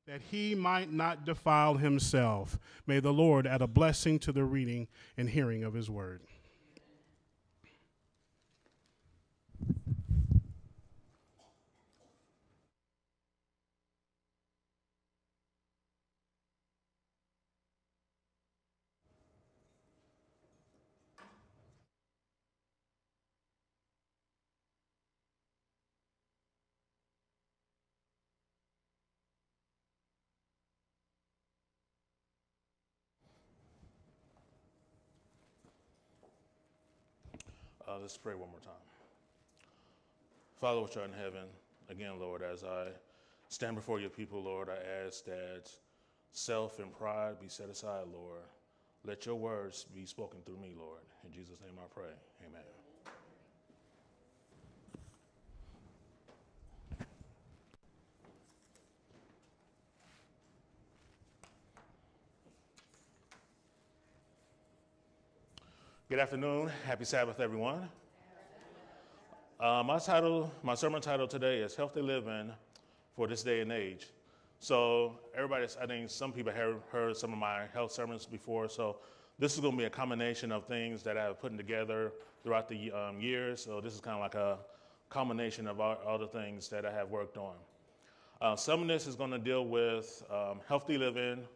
that he might not defile himself. May the Lord add a blessing to the reading and hearing of his word. Let's pray one more time. Father, which art in heaven, again, Lord, as I stand before your people, Lord, I ask that self and pride be set aside, Lord. Let your words be spoken through me, Lord. In Jesus' name I pray. Amen. Good afternoon. Happy Sabbath, everyone. My sermon title today is Healthy Living for This Day and Age. So I think some people have heard some of my health sermons before. So this is going to be a combination of things that I've put together throughout the years. So this is kind of like a combination of all the things that I have worked on. Some of this is going to deal with healthy living,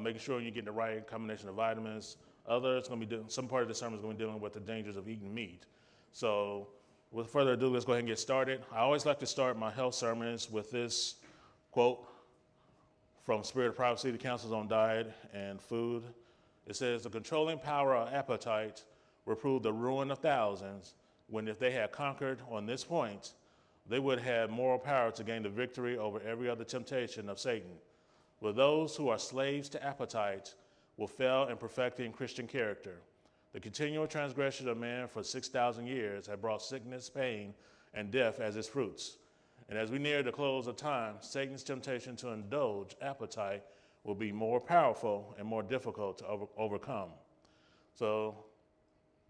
making sure you're getting the right combination of vitamins. Some part of the sermon is going to be dealing with the dangers of eating meat. So with further ado, let's go ahead and get started. I always like to start my health sermons with this quote from Spirit of Prophecy, the Councils on Diet and Food. It says, "The controlling power of appetite will prove the ruin of thousands, when if they had conquered on this point, they would have moral power to gain the victory over every other temptation of Satan. But those who are slaves to appetite will fail in perfecting Christian character. The continual transgression of man for 6,000 years have brought sickness, pain, and death as its fruits. And as we near the close of time, Satan's temptation to indulge appetite will be more powerful and more difficult to overcome." So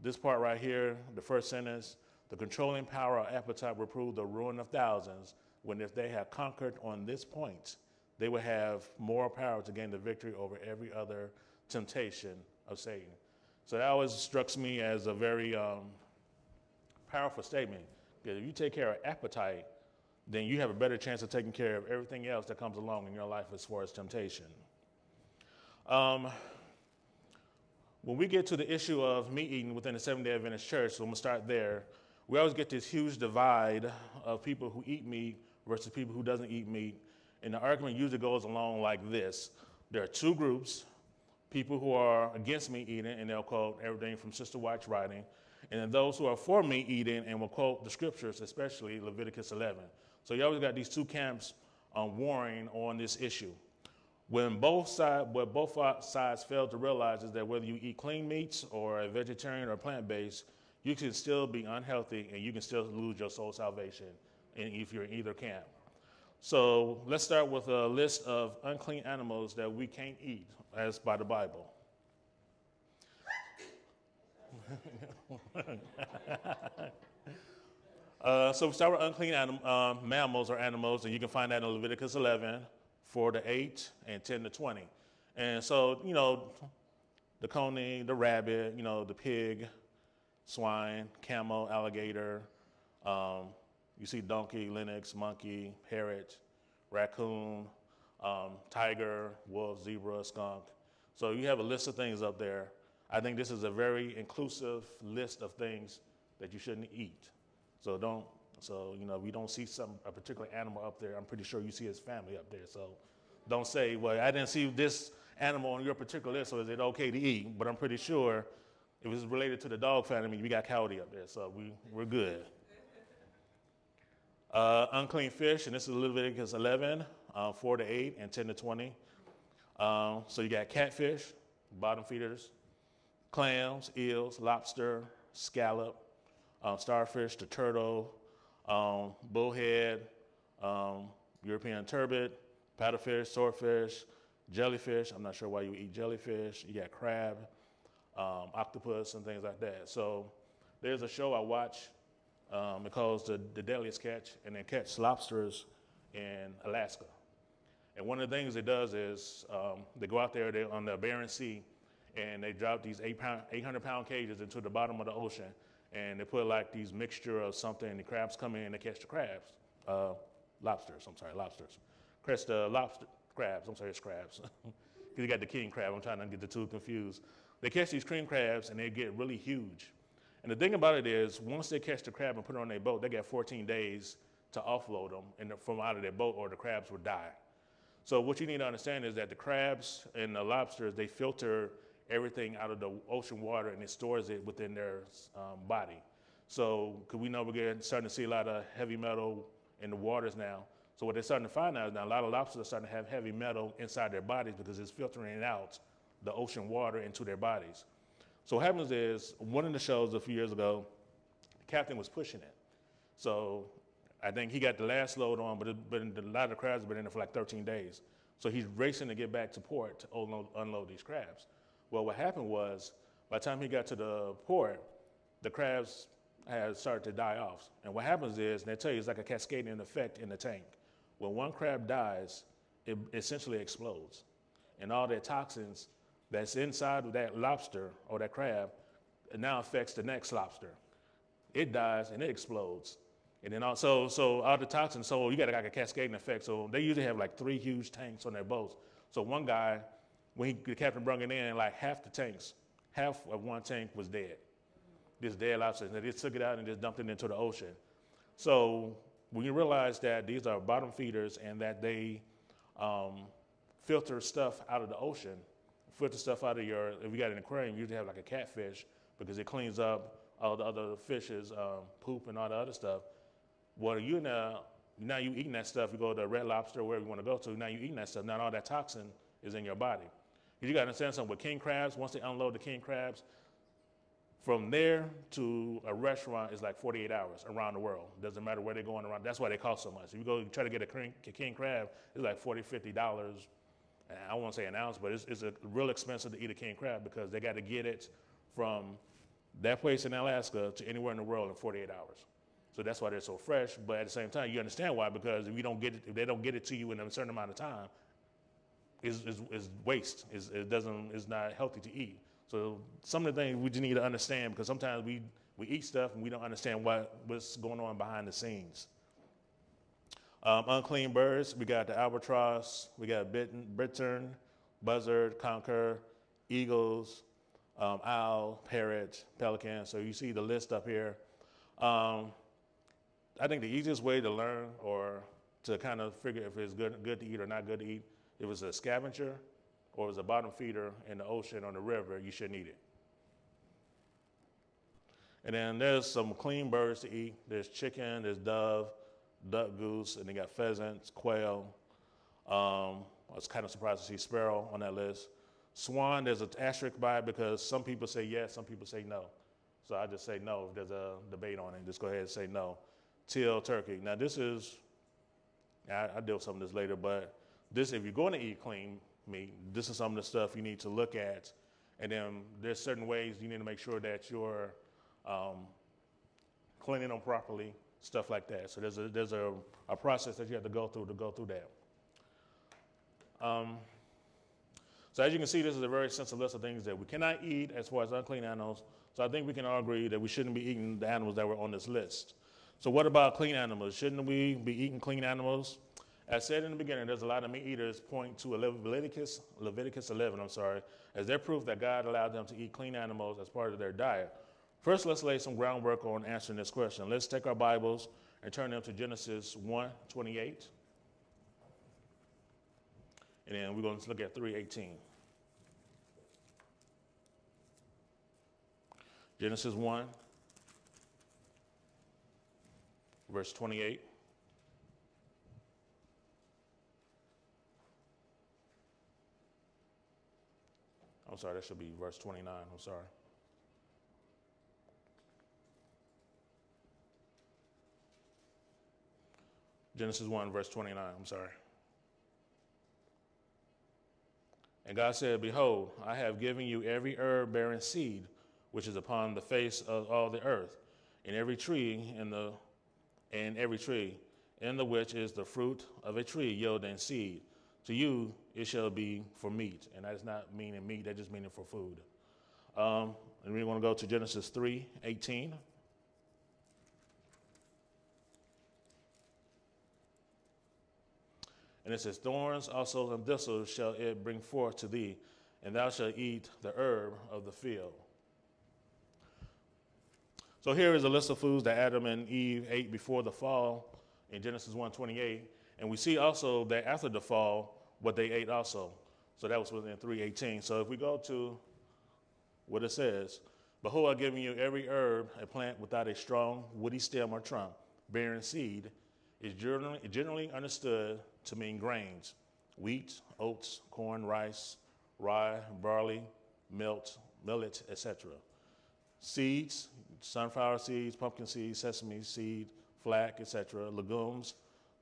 this part right here, the first sentence, "The controlling power of appetite will prove the ruin of thousands, when if they have conquered on this point, they will have more power to gain the victory over every other temptation of Satan." So that always strikes me as a very powerful statement. Because if you take care of appetite, then you have a better chance of taking care of everything else that comes along in your life as far as temptation. When we get to the issue of meat eating within the Seventh-day Adventist Church, so I'm going to start there, we always get this huge divide of people who eat meat versus people who doesn't eat meat. And the argument usually goes along like this. There are two groups: people who are against meat eating, and they'll quote everything from Sister White's writing, and then those who are for meat eating and will quote the scriptures, especially Leviticus 11. So you always got these two camps warring on this issue. What both sides fail to realize is that whether you eat clean meats or a vegetarian or plant-based, you can still be unhealthy and you can still lose your soul salvation if you're in either camp. So let's start with a list of unclean animals that we can't eat as by the Bible. So we start with unclean mammals or animals, and you can find that in Leviticus 11, 4-8, and 10-20. And so, the coney, the rabbit, the pig, swine, camel, alligator, you see donkey, lynx, monkey, parrot, raccoon, tiger, wolf, zebra, skunk. So you have a list of things up there. I think this is a very inclusive list of things that you shouldn't eat. So if you don't see a particular animal up there, I'm pretty sure you see his family up there. So don't say, well, I didn't see this animal on your particular list, so is it okay to eat? But I'm pretty sure if it's related to the dog family, we got coyote up there, so we're good. Unclean fish, and this is Leviticus 11, 4-8, and 10-20. So you got catfish, bottom feeders, clams, eels, lobster, scallop, starfish, the turtle, bullhead, European turbot, paddlefish, swordfish, jellyfish. I'm not sure why you eat jellyfish. You got crab, octopus, and things like that. So there's a show I watch. It calls the Deadliest Catch, and they catch lobsters in Alaska. And one of the things it does is they go out there on the Barren Sea, and they drop these 800-pound cages into the bottom of the ocean, and they put like these mixture of something, and the crabs come in and they catch the crabs. Lobsters. Catch the crabs. It's crabs. Because you got the king crab. I'm trying not to get the two confused. They catch these king crabs, and they get really huge. And the thing about it is, once they catch the crab and put it on their boat, they got 14 days to offload them from out of their boat, or the crabs would die. So what you need to understand is that the crabs and the lobsters, they filter everything out of the ocean water, and it stores it within their body. So, because we know we're starting to see a lot of heavy metal in the waters now. So what they're starting to find out is now a lot of lobsters are starting to have heavy metal inside their bodies because it's filtering out the ocean water into their bodies. So what happens is, one of the shows a few years ago, the captain was pushing it. So I think he got the last load on, but a lot of the crabs have been in there for like 13 days. So he's racing to get back to port to unload these crabs. Well, what happened was, by the time he got to the port, the crabs had started to die off. And what happens is, and they tell you, it's like a cascading effect in the tank. When one crab dies, it essentially explodes. And all that toxins that's inside of that lobster or that crab, it now affects the next lobster. It dies and it explodes. And then also, so all the toxins, so you got like a cascading effect. So they usually have like 3 huge tanks on their boats. So one guy, when the captain brought it in, like half of one tank was dead. This dead lobster. And they just took it out and just dumped it into the ocean. So when you realize that these are bottom feeders and that they filter stuff out of the ocean, filter stuff out of if you got an aquarium, you usually have like a catfish because it cleans up all the other fish's poop and all the other stuff. Well, now you eating that stuff, you go to Red Lobster, wherever you want to go to, now you eating that stuff. Now all that toxin is in your body. You got to understand something with king crabs. Once they unload the king crabs, from there to a restaurant is like 48 hours around the world. Doesn't matter where they're going around. That's why they cost so much. If you go try to get a king crab, it's like $40, $50. I won't say an ounce, but it's real expensive to eat a king crab because they got to get it from that place in Alaska to anywhere in the world in 48 hours. So that's why they're so fresh. But at the same time, you understand why, because if they don't get it to you in a certain amount of time, it's waste. It's not healthy to eat. So some of the things we just need to understand, because sometimes we eat stuff and we don't understand what's going on behind the scenes. Unclean birds, we got the albatross, we got bittern, buzzard, conker, eagles, owl, parrot, pelican. So you see the list up here. I think the easiest way to learn or to kind of figure if it's good to eat or not good to eat, if it's a scavenger or it's a bottom feeder in the ocean or the river, you shouldn't eat it. And then there's some clean birds to eat. There's chicken, there's dove, duck, goose, and they got pheasants, quail. I was kind of surprised to see sparrow on that list. Swan, there's an asterisk by it because some people say yes, some people say no. So I just say no if there's a debate on it. Just go ahead and say no. Teal, turkey. Now this is, I'll deal with some of this later, but this, if you're going to eat clean meat, this is some of the stuff you need to look at. And then there's certain ways you need to make sure that you're cleaning them properly, stuff like that. So there's a process that you have to go through that. So as you can see, this is a very extensive list of things that we cannot eat as far as unclean animals. So I think we can all agree that we shouldn't be eating the animals that were on this list. So what about clean animals? Shouldn't we be eating clean animals? As said in the beginning, there's a lot of meat eaters point to Leviticus 11, as their proof that God allowed them to eat clean animals as part of their diet. First, let's lay some groundwork on answering this question. Let's take our Bibles and turn them to Genesis 1:28. And then we're going to look at 3:18. Genesis 1, verse 28. I'm sorry, that should be verse 29. I'm sorry. Genesis 1, verse 29. I'm sorry. And God said, "Behold, I have given you every herb bearing seed, which is upon the face of all the earth, and every tree in the which is the fruit of a tree yielding seed. To you, it shall be for meat. And that is not meaning meat, that just meaning for food. And we want to go to Genesis 3:18. And it says, thorns also and thistles shall it bring forth to thee, and thou shalt eat the herb of the field. So here is a list of foods that Adam and Eve ate before the fall in Genesis 1:28. And we see also that after the fall, what they ate also. So that was within 3:18. So if we go to what it says, behold, I've given you every herb, a plant without a strong woody stem or trunk, bearing seed, is generally understood to mean grains, wheat, oats, corn, rice, rye, barley, millet, etc. Seeds, sunflower seeds, pumpkin seeds, sesame seed, flax, etc. Legumes,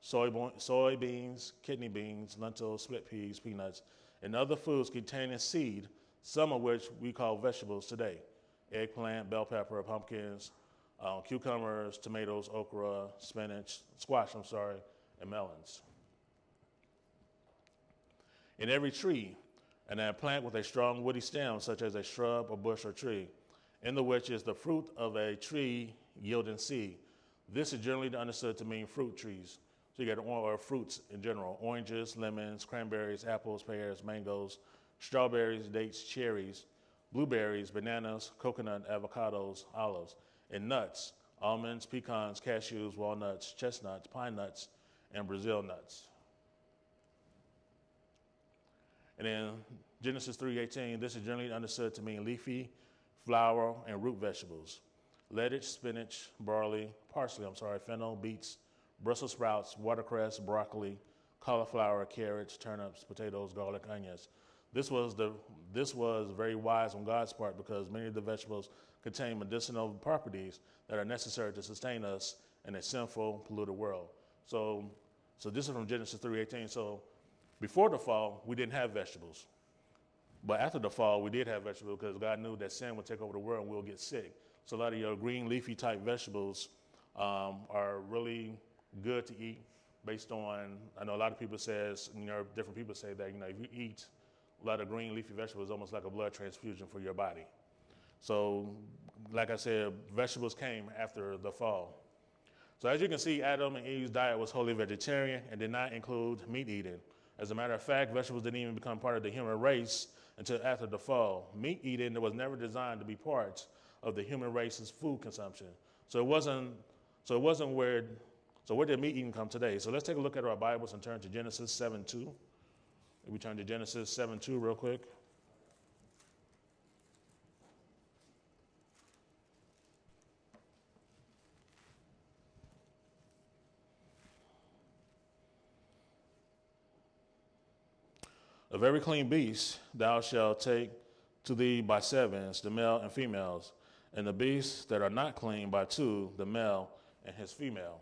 soybeans, kidney beans, lentils, split peas, peanuts, and other foods containing seed, some of which we call vegetables today. Eggplant, bell pepper, pumpkins, cucumbers, tomatoes, okra, squash, and melons. In every tree, and a plant with a strong woody stem, such as a shrub or bush or tree, in the which is the fruit of a tree yielding seed. This is generally understood to mean fruit trees. So you got or fruits in general: oranges, lemons, cranberries, apples, pears, mangoes, strawberries, dates, cherries, blueberries, bananas, coconut, avocados, olives, and nuts: almonds, pecans, cashews, walnuts, chestnuts, pine nuts, and Brazil nuts. And in Genesis 3:18, this is generally understood to mean leafy, flower, and root vegetables: lettuce, spinach, parsley, fennel, beets, Brussels sprouts, watercress, broccoli, cauliflower, carrots, turnips, potatoes, garlic, onions. This was very wise on God's part, because many of the vegetables contain medicinal properties that are necessary to sustain us in a sinful, polluted world. So this is from Genesis 3:18. So before the fall, we didn't have vegetables. But after the fall, we did have vegetables, because God knew that sin would take over the world and we'll get sick. So a lot of your green leafy type vegetables are really good to eat based on, I know a lot of people different people say that, if you eat a lot of green leafy vegetables, it's almost like a blood transfusion for your body. So like I said, vegetables came after the fall. So as you can see, Adam and Eve's diet was wholly vegetarian and did not include meat eating. As a matter of fact, vegetables didn't even become part of the human race until after the fall. Meat eating was never designed to be part of the human race's food consumption. So where did meat eating come today? So let's take a look at our Bibles and turn to Genesis 7:2. We turn to Genesis 7:2 real quick. Of every clean beast thou shalt take to thee by sevens, the male and females, and the beasts that are not clean by two, the male and his female.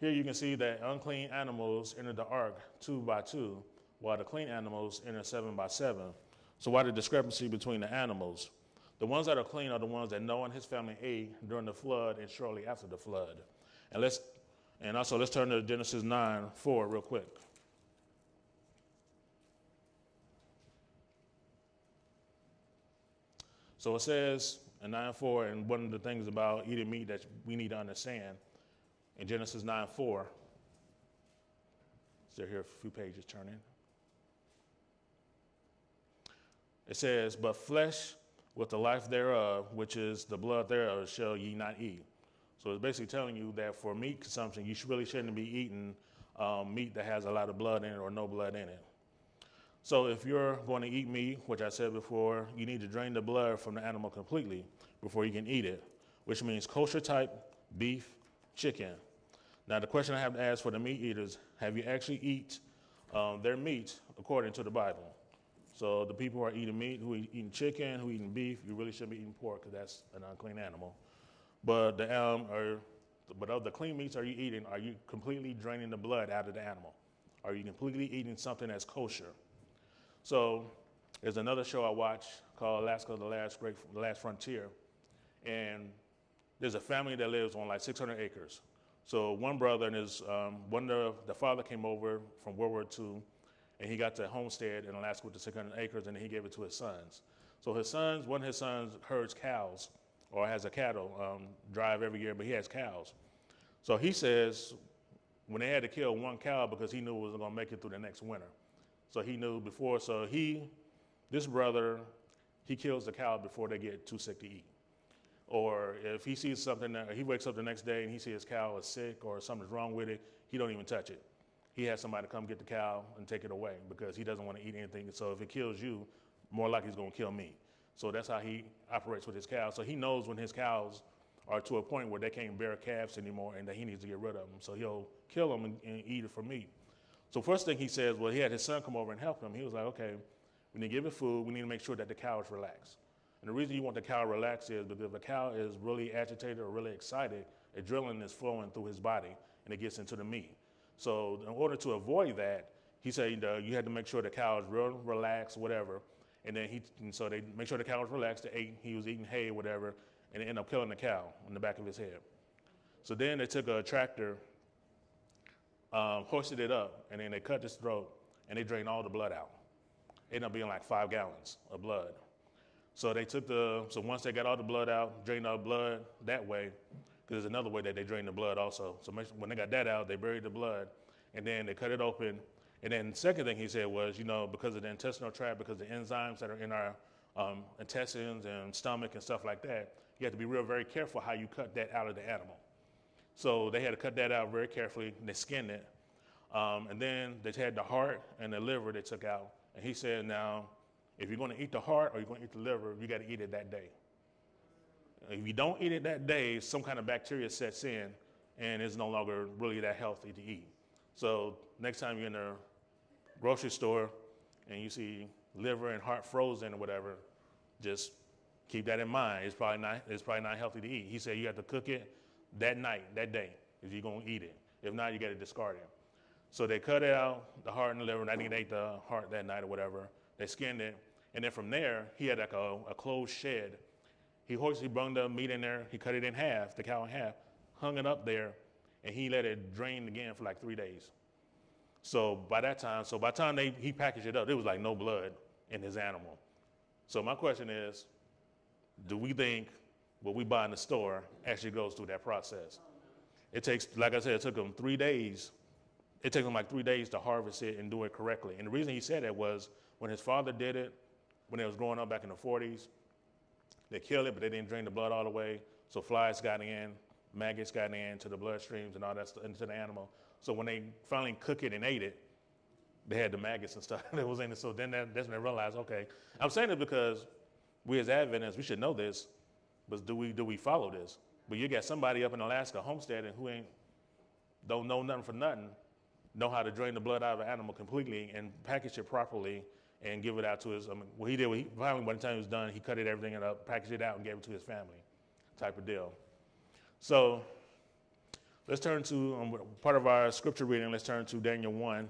Here you can see that unclean animals enter the ark 2 by 2, while the clean animals enter 7 by 7. So why the discrepancy between the animals? The ones that are clean are the ones that Noah and his family ate during the flood and shortly after the flood. And let's turn to Genesis 9:4 real quick. So it says in 9:4, and one of the things about eating meat that we need to understand in Genesis 9:4, so here a few pages turning. It says, but flesh with the life thereof, which is the blood thereof, shall ye not eat. So it's basically telling you that for meat consumption, you really shouldn't be eating meat that has a lot of blood in it or no blood in it. So if you're going to eat meat, which I said before, you need to drain the blood from the animal completely before you can eat it, which means kosher type beef, chicken. Now the question I have to ask for the meat eaters, have you actually eat their meat according to the Bible? So the people who are eating meat, who are eating chicken, who are eating beef, you really shouldn't be eating pork, because that's an unclean animal. But of the clean meats are you completely draining the blood out of the animal? Are you completely eating something that's kosher? So there's another show I watch called Alaska, the Last Frontier. And there's a family that lives on like 600 acres. So one brother and the father came over from World War II, and he got the homestead in Alaska with the 600 acres, and he gave it to his sons. So one of his sons herds cows, or has a cattle drive every year, but he has cows. So he says when they had to kill one cow because he knew it wasn't going to make it through the next winter. So he knew before, this brother, he kills the cow before they get too sick to eat. Or if he sees something, he wakes up the next day and he sees his cow is sick or something's wrong with it, he don't even touch it. He has somebody come get the cow and take it away because he doesn't want to eat anything. So if it kills you, more likely it's going to kill me. So that's how he operates with his cows. So he knows when his cows are to a point where they can't bear calves anymore and that he needs to get rid of them. So he'll kill them and eat it for meat. So first thing he says, well, he had his son come over and help him. He was like, okay, we need to give it food. We need to make sure that the cow is relaxed. And the reason you want the cow relaxed is because if the cow is really agitated or really excited, adrenaline is flowing through his body and it gets into the meat. So in order to avoid that, he said you had to make sure the cow is real relaxed, whatever. And then so they make sure the cow was relaxed. He was eating hay, whatever, and they ended up killing the cow in the back of his head. So then they took a tractor, hoisted it up, and then they cut his throat and they drained all the blood out. It ended up being like 5 gallons of blood. So so once they got all the blood out, drained all the blood that way, because there's another way that they drain the blood also. So when they got that out, they buried the blood, and then they cut it open. And then the second thing he said was, because of the intestinal tract, because of the enzymes that are in our intestines and stomach and stuff like that, you have to be very careful how you cut that out of the animal. So they had to cut that out very carefully, and they skinned it. And then they had the heart and the liver they took out. And he said, now, if you're going to eat the heart or you're going to eat the liver, you got to eat it that day. If you don't eat it that day, some kind of bacteria sets in, and it's no longer really that healthy to eat. So next time you're in a grocery store and you see liver and heart frozen or whatever, just keep that in mind. It's probably not healthy to eat. He said you have to cook it that night, that day, if you're going to eat it. If not, you got to discard it. So they cut it out, the heart and the liver, and I think they ate the heart that night or whatever. They skinned it. And then from there, he had like a closed shed. He brung the meat in there. He cut it in half, the cow in half, hung it up there, and he let it drain again for like 3 days. So by the time he packaged it up, there was like no blood in his animal. So my question is, do we think what we buy in the store actually goes through that process? It takes, like I said, it took him 3 days. It took him like 3 days to harvest it and do it correctly. And the reason he said that was when his father did it, when it was growing up back in the 40s, they killed it, but they didn't drain the blood all the way. So flies got in, maggots got into the bloodstreams and all that stuff into the animal. So when they finally cook it and ate it, they had the maggots and stuff that was in it. So then that's when they realized, okay. I'm saying it because we as Adventists, we should know this, but do we follow this? But you got somebody up in Alaska homesteading who don't know nothing for nothing, know how to drain the blood out of an animal completely and package it properly and give it out to his, what he did, finally, by the time he was done, he cut everything up, packaged it out, and gave it to his family, type of deal. So let's turn to, part of our scripture reading, let's turn to Daniel 1.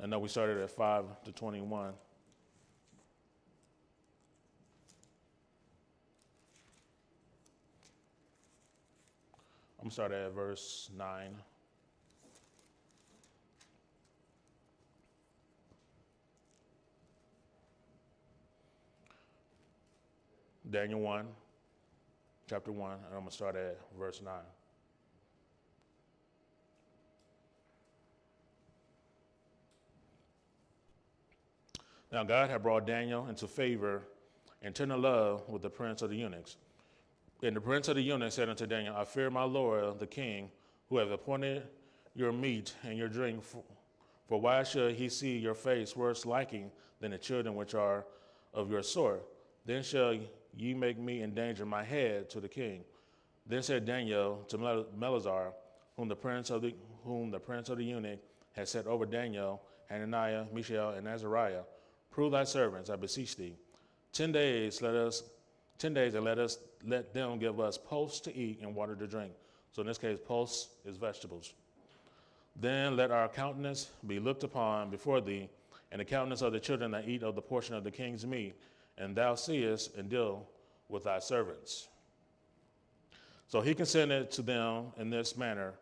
I know we started at 5 to 21. I'm going to start at verse 9. Daniel 1, chapter 1, and I'm going to start at verse 9. Now God had brought Daniel into favor and tender love with the prince of the eunuchs. And the prince of the eunuchs said unto Daniel, I fear my lord, the king, who hath appointed your meat and your drink. For why should he see your face worse liking than the children which are of your sort? Then shall ye make me endanger my head to the king. Then said Daniel to Melazar, whom the prince of the eunuch had set over Daniel, Hananiah, Mishael, and Azariah, prove thy servants, I beseech thee. 10 days and let them give us posts to eat and water to drink. So in this case, posts is vegetables. Then let our countenance be looked upon before thee, and the countenance of the children that eat of the portion of the king's meat, and thou seest and deal with thy servants. So he consented to them in this matter,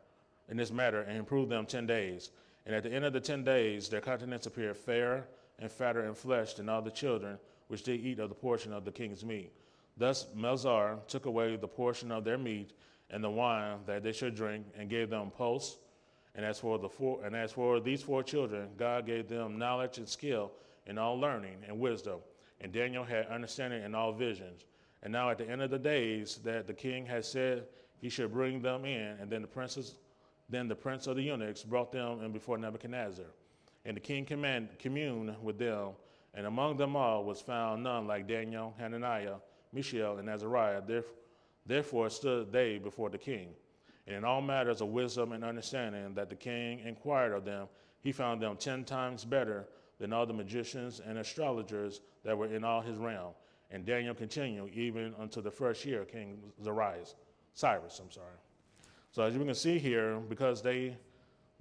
and improved them 10 days. And at the end of the 10 days, their countenance appeared fair and fatter in flesh than all the children which did eat of the portion of the king's meat. Thus Melzar took away the portion of their meat and the wine that they should drink, and gave them posts. And as for these 4 children, God gave them knowledge and skill in all learning and wisdom. And Daniel had understanding in all visions. And now at the end of the days that the king had said he should bring them in, and then the prince of the eunuchs brought them in before Nebuchadnezzar. And the king communed with them, and among them all was found none like Daniel, Hananiah, Mishael, and Azariah. Therefore stood they before the king. And in all matters of wisdom and understanding that the king inquired of them, he found them 10 times better than all the magicians and astrologers that were in all his realm. And Daniel continued even unto the first year of King Cyrus. So as you can see here, because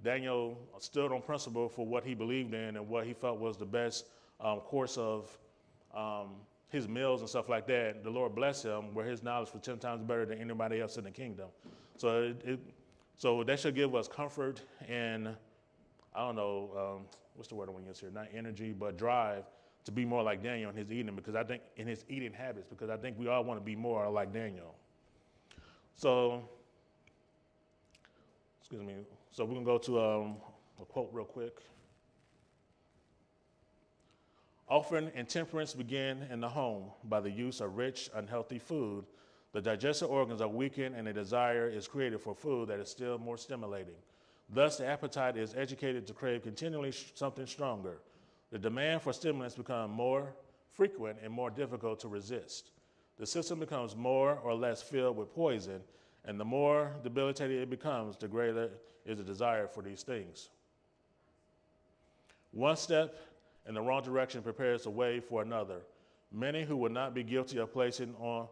Daniel stood on principle for what he believed in and what he felt was the best course of his meals and stuff like that, the Lord blessed him where his knowledge was 10 times better than anybody else in the kingdom. So so that should give us comfort and, I don't know, what's the word I want to use here? Not energy, but drive to be more like Daniel in his eating, because I think in his eating habits, because I think we all want to be more like Daniel. So, excuse me. So we're going to go to a quote real quick. Often intemperance begin in the home by the use of rich, unhealthy food. The digestive organs are weakened and a desire is created for food that is still more stimulating. Thus, the appetite is educated to crave continually something stronger. The demand for stimulants becomes more frequent and more difficult to resist. The system becomes more or less filled with poison, and the more debilitated it becomes, the greater is the desire for these things. One step in the wrong direction prepares the way for another. Many who would not be guilty of placing on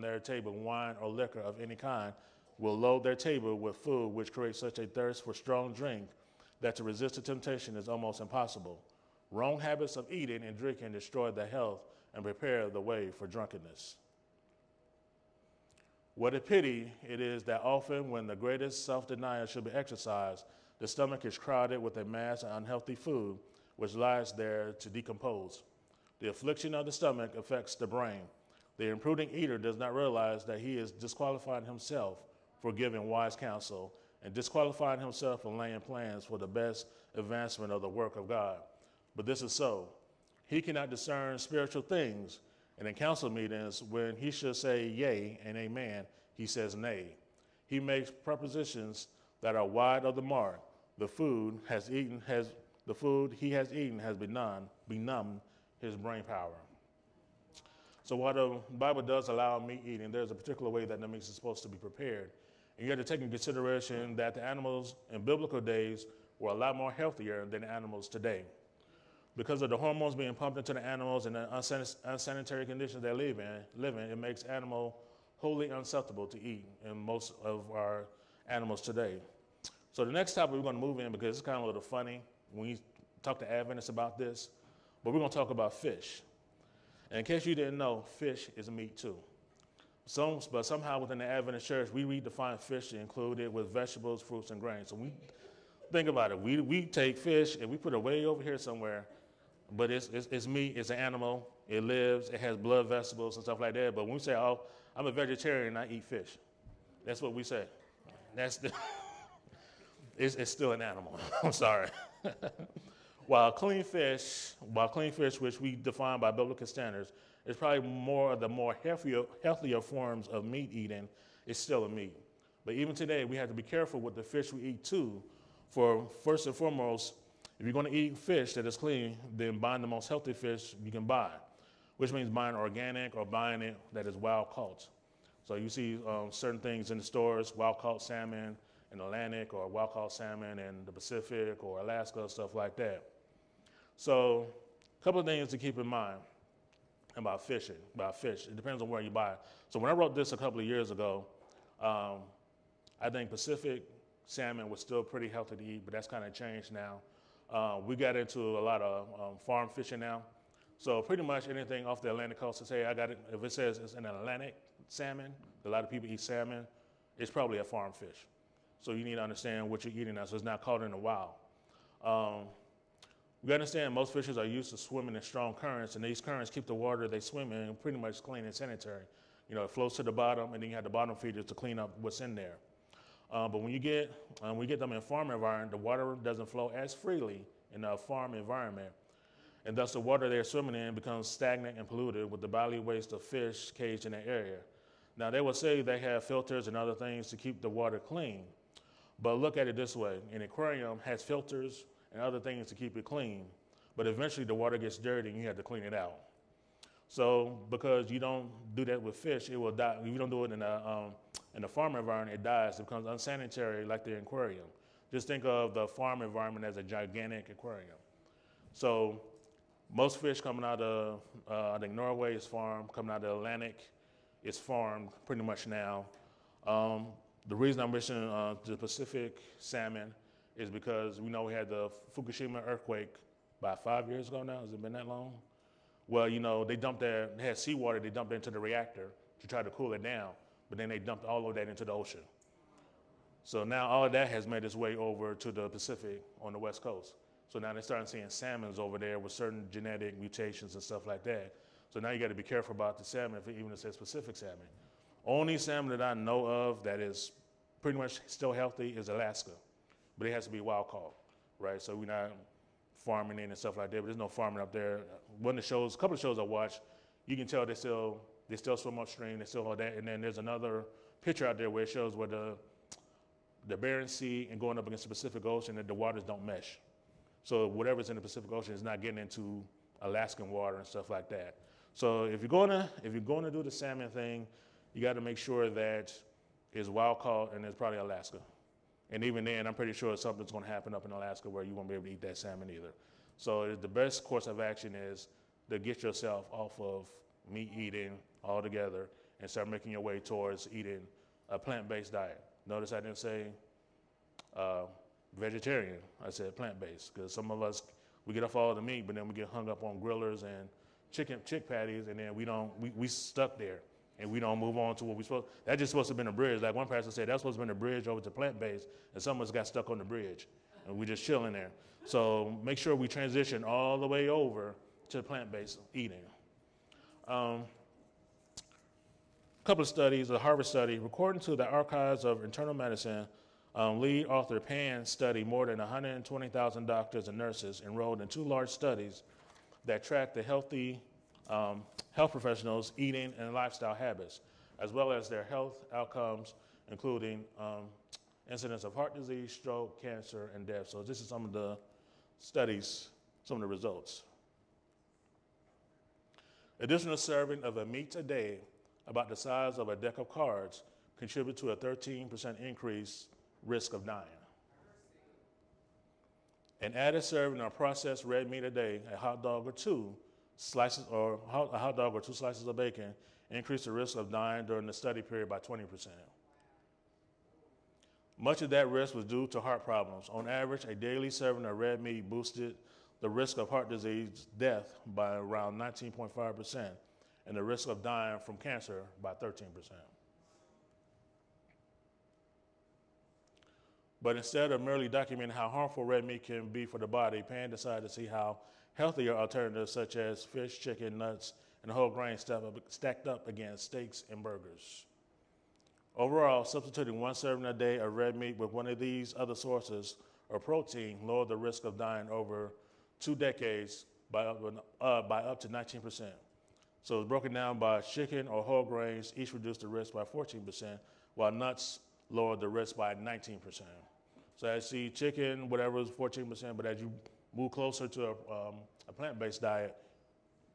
their table wine or liquor of any kind will load their table with food which creates such a thirst for strong drink that to resist the temptation is almost impossible. Wrong habits of eating and drinking destroy the health and prepare the way for drunkenness. What a pity it is that often when the greatest self-denial should be exercised, the stomach is crowded with a mass of unhealthy food which lies there to decompose. The affliction of the stomach affects the brain. The imprudent eater does not realize that he is disqualifying himself for giving wise counsel and disqualifying himself from laying plans for the best advancement of the work of God. But this is so. He cannot discern spiritual things, and in council meetings, when he should say yea and amen, he says nay. He makes propositions that are wide of the mark. The food he has eaten has benumbed his brain power. So while the Bible does allow meat eating, there's a particular way that the meat is supposed to be prepared. And you have to take into consideration that the animals in biblical days were a lot more healthier than the animals today. Because of the hormones being pumped into the animals and the unsanitary conditions they live in, it makes animal wholly unacceptable to eat in most of our animals today. So the next topic we're going to move in, because it's kind of a little funny when you talk to Adventists about this, but we're going to talk about fish. And in case you didn't know, fish is meat too. But somehow within the Adventist church, we redefine fish to include it with vegetables, fruits, and grains. So we think about it. We take fish and we put it way over here somewhere, but it's meat, it's an animal, it lives, it has blood vessels and stuff like that. But when we say, oh, I'm a vegetarian, I eat fish. That's what we say. It's still an animal. I'm sorry. While clean fish, which we define by biblical standards, is probably more of the more healthier forms of meat eating, it's still a meat. But even today, we have to be careful with the fish we eat too. For first and foremost, if you're going to eat fish that is clean, then buying the most healthy fish you can buy, which means buying organic or buying it that is wild caught. So you see certain things in the stores, wild caught salmon in Atlantic or wild caught salmon in the Pacific or Alaska, stuff like that. So a couple of things to keep in mind about fish. It depends on where you buy it. So when I wrote this a couple of years ago, I think Pacific salmon was still pretty healthy to eat, but that's kind of changed now. We got into a lot of farm fishing now. So pretty much anything off the Atlantic coast, to say I got it, if it says it's an Atlantic salmon, a lot of people eat salmon, it's probably a farm fish. So you need to understand what you're eating now, so it's not caught in the wild. We understand most fishes are used to swimming in strong currents, and these currents keep the water they swim in pretty much clean and sanitary. You know, it flows to the bottom, and then you have the bottom feeders to clean up what's in there. But when you get them in farm environment, the water doesn't flow as freely in a farm environment, and thus the water they're swimming in becomes stagnant and polluted with the bodily waste of fish caged in that area. Now, they will say they have filters and other things to keep the water clean, but look at it this way. An aquarium has filters and other things to keep it clean, but eventually the water gets dirty and you have to clean it out. So because you don't do that with fish, it will die. If you don't do it in a farm environment, it dies. It becomes unsanitary like the aquarium. Just think of the farm environment as a gigantic aquarium. So most fish coming out of, I think Norway is farmed, coming out of the Atlantic is farmed pretty much now. The reason I'm mentioning the Pacific salmon is because we know we had the Fukushima earthquake about 5 years ago now. Has it been that long? Well, you know, they had seawater, they dumped it into the reactor to try to cool it down, but then they dumped all of that into the ocean. So now all of that has made its way over to the Pacific on the West Coast. So now they're starting seeing salmons over there with certain genetic mutations and stuff like that. So now you got to be careful about the salmon, even if it says Pacific salmon. Only salmon that I know of that is pretty much still healthy is Alaska, but it has to be wild caught, right? So we're not farming in and stuff like that, but there's no farming up there. One of the shows, a couple of shows I watched, you can tell they still swim upstream, they still all that, and then there's another picture out there where it shows where the Bering Sea and going up against the Pacific Ocean, and the waters don't mesh. So whatever's in the Pacific Ocean is not getting into Alaskan water and stuff like that. So if you're going to do the salmon thing, you got to make sure that it's wild caught and it's probably Alaska. And even then, I'm pretty sure something's going to happen up in Alaska where you won't be able to eat that salmon either. So the best course of action is to get yourself off of meat eating altogether and start making your way towards eating a plant-based diet. Notice I didn't say vegetarian. I said plant-based, because some of us, we get off all the meat, but then we get hung up on grillers and chick patties, and then we stuck there, and we don't move on to what we supposed. That just supposed to have been a bridge. Like one pastor said, that's supposed to have been a bridge over to plant-based, and some of us got stuck on the bridge, and we just chilling there. So make sure we transition all the way over to plant-based eating. A couple of studies, a Harvard study, according to the Archives of Internal Medicine, lead author Pan studied more than 120,000 doctors and nurses enrolled in 2 large studies that tracked the health professionals' eating and lifestyle habits, as well as their health outcomes, including incidence of heart disease, stroke, cancer, and death. So this is some of the studies, some of the results. Additional serving of a meat a day, about the size of a deck of cards, contribute to a 13% increase risk of dying. An added serving of processed red meat a day, a hot dog or 2 slices of bacon, increased the risk of dying during the study period by 20%. Much of that risk was due to heart problems. On average, a daily serving of red meat boosted the risk of heart disease death by around 19.5%, and the risk of dying from cancer by 13%. But instead of merely documenting how harmful red meat can be for the body, Pan decided to see how healthier alternatives such as fish, chicken, nuts, and whole grains stacked up against steaks and burgers. Overall, substituting 1 serving a day of red meat with one of these other sources of protein lowered the risk of dying over 2 decades by up to 19%. So it's broken down by chicken or whole grains, each reduced the risk by 14%, while nuts lowered the risk by 19%. So as you see, chicken, whatever, is 14%, but as you move closer to a plant-based diet,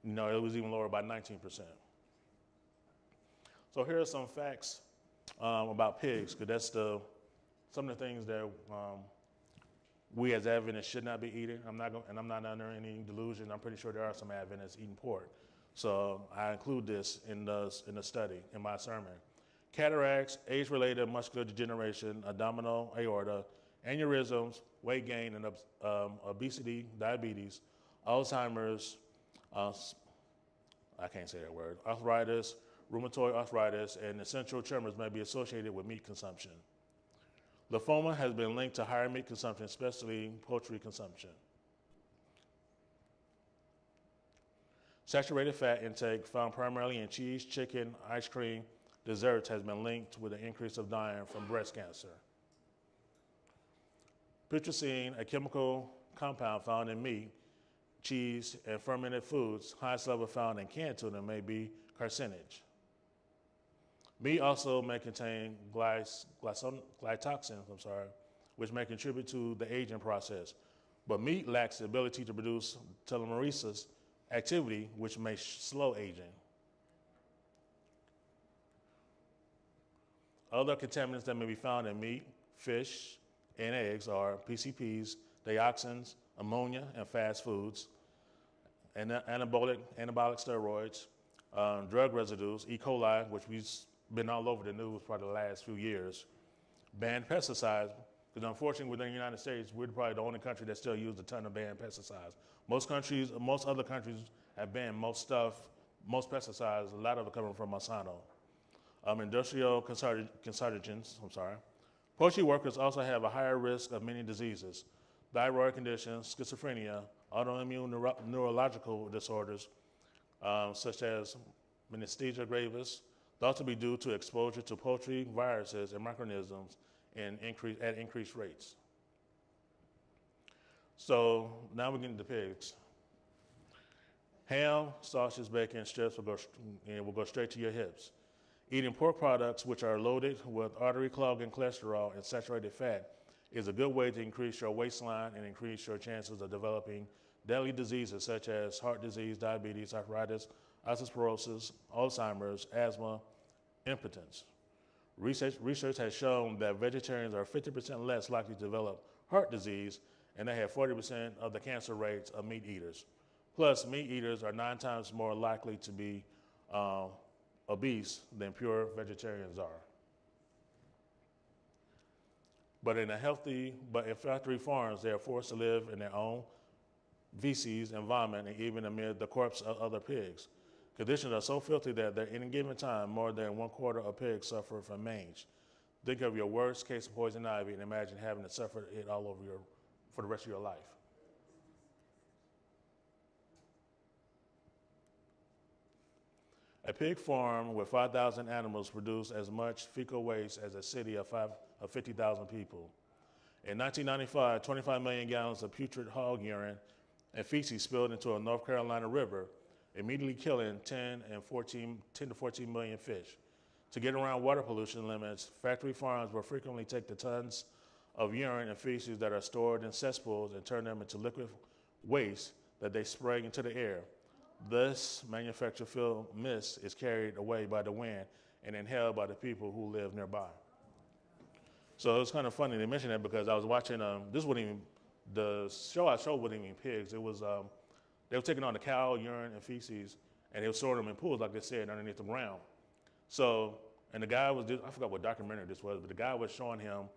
you know, it was even lower by 19%. So here are some facts about pigs, because that's some of the things that we as Adventists should not be eating. I'm not under any delusion. I'm pretty sure there are some Adventists eating pork. So I include this in the study, in my sermon. Cataracts, age-related muscular degeneration, abdominal aorta, aneurysms, weight gain, and obesity, diabetes, Alzheimer's, I can't say that word, arthritis, rheumatoid arthritis, and essential tremors may be associated with meat consumption. Lymphoma has been linked to higher meat consumption, especially poultry consumption. Saturated fat intake found primarily in cheese, chicken, ice cream, desserts has been linked with an increase of dying from breast cancer. Putrescine, a chemical compound found in meat, cheese, and fermented foods, highest level found in canned tuna, may be carcinogenic. Meat also may contain glytoxins, which may contribute to the aging process. But meat lacks the ability to produce telomerase activity, which may slow aging. Other contaminants that may be found in meat, fish, and eggs are PCPs, dioxins, ammonia, and fast foods, and anabolic steroids, drug residues, E. coli, which we've been all over the news for the last few years, banned pesticides, because unfortunately within the United States, we're probably the only country that still uses a ton of banned pesticides. Most other countries have banned most pesticides, a lot of it coming from Monsanto. Industrial carcinogens, Poultry workers also have a higher risk of many diseases, thyroid conditions, schizophrenia, autoimmune neurological disorders, such as myasthenia gravis, thought to be due to exposure to poultry viruses and microorganisms at increased rates. So now we're getting to pigs. Ham, sausage, bacon, strips will go straight to your hips. Eating pork products, which are loaded with artery-clogging cholesterol and saturated fat, is a good way to increase your waistline and increase your chances of developing deadly diseases such as heart disease, diabetes, arthritis, osteoporosis, Alzheimer's, asthma, impotence. Research has shown that vegetarians are 50% less likely to develop heart disease, and they have 40% of the cancer rates of meat eaters. Plus, meat eaters are 9 times more likely to be obese than pure vegetarians are. But in factory farms, they are forced to live in their own feces and vomit, and even amid the corpse of other pigs. Conditions are so filthy that at any given time, more than 1/4 of pigs suffer from mange. Think of your worst case of poison ivy and imagine having to suffer it all over for the rest of your life. A pig farm with 5,000 animals produced as much fecal waste as a city of 50,000 people. In 1995, 25 million gallons of putrid hog urine and feces spilled into a North Carolina river, immediately killing 10 to 14 million fish. To get around water pollution limits, factory farms will frequently take the tons of urine and feces that are stored in cesspools and turn them into liquid waste that they spray into the air. Thus, manufactured fuel mist is carried away by the wind and inhaled by the people who live nearby. So it was kind of funny they mentioned that because I was watching, the show I showed wasn't even pigs. It was, they were taking on the cow urine and feces and they were storing them in pools, like they said, underneath the ground. So, and the guy was, I forgot what documentary this was, but the guy was showing him,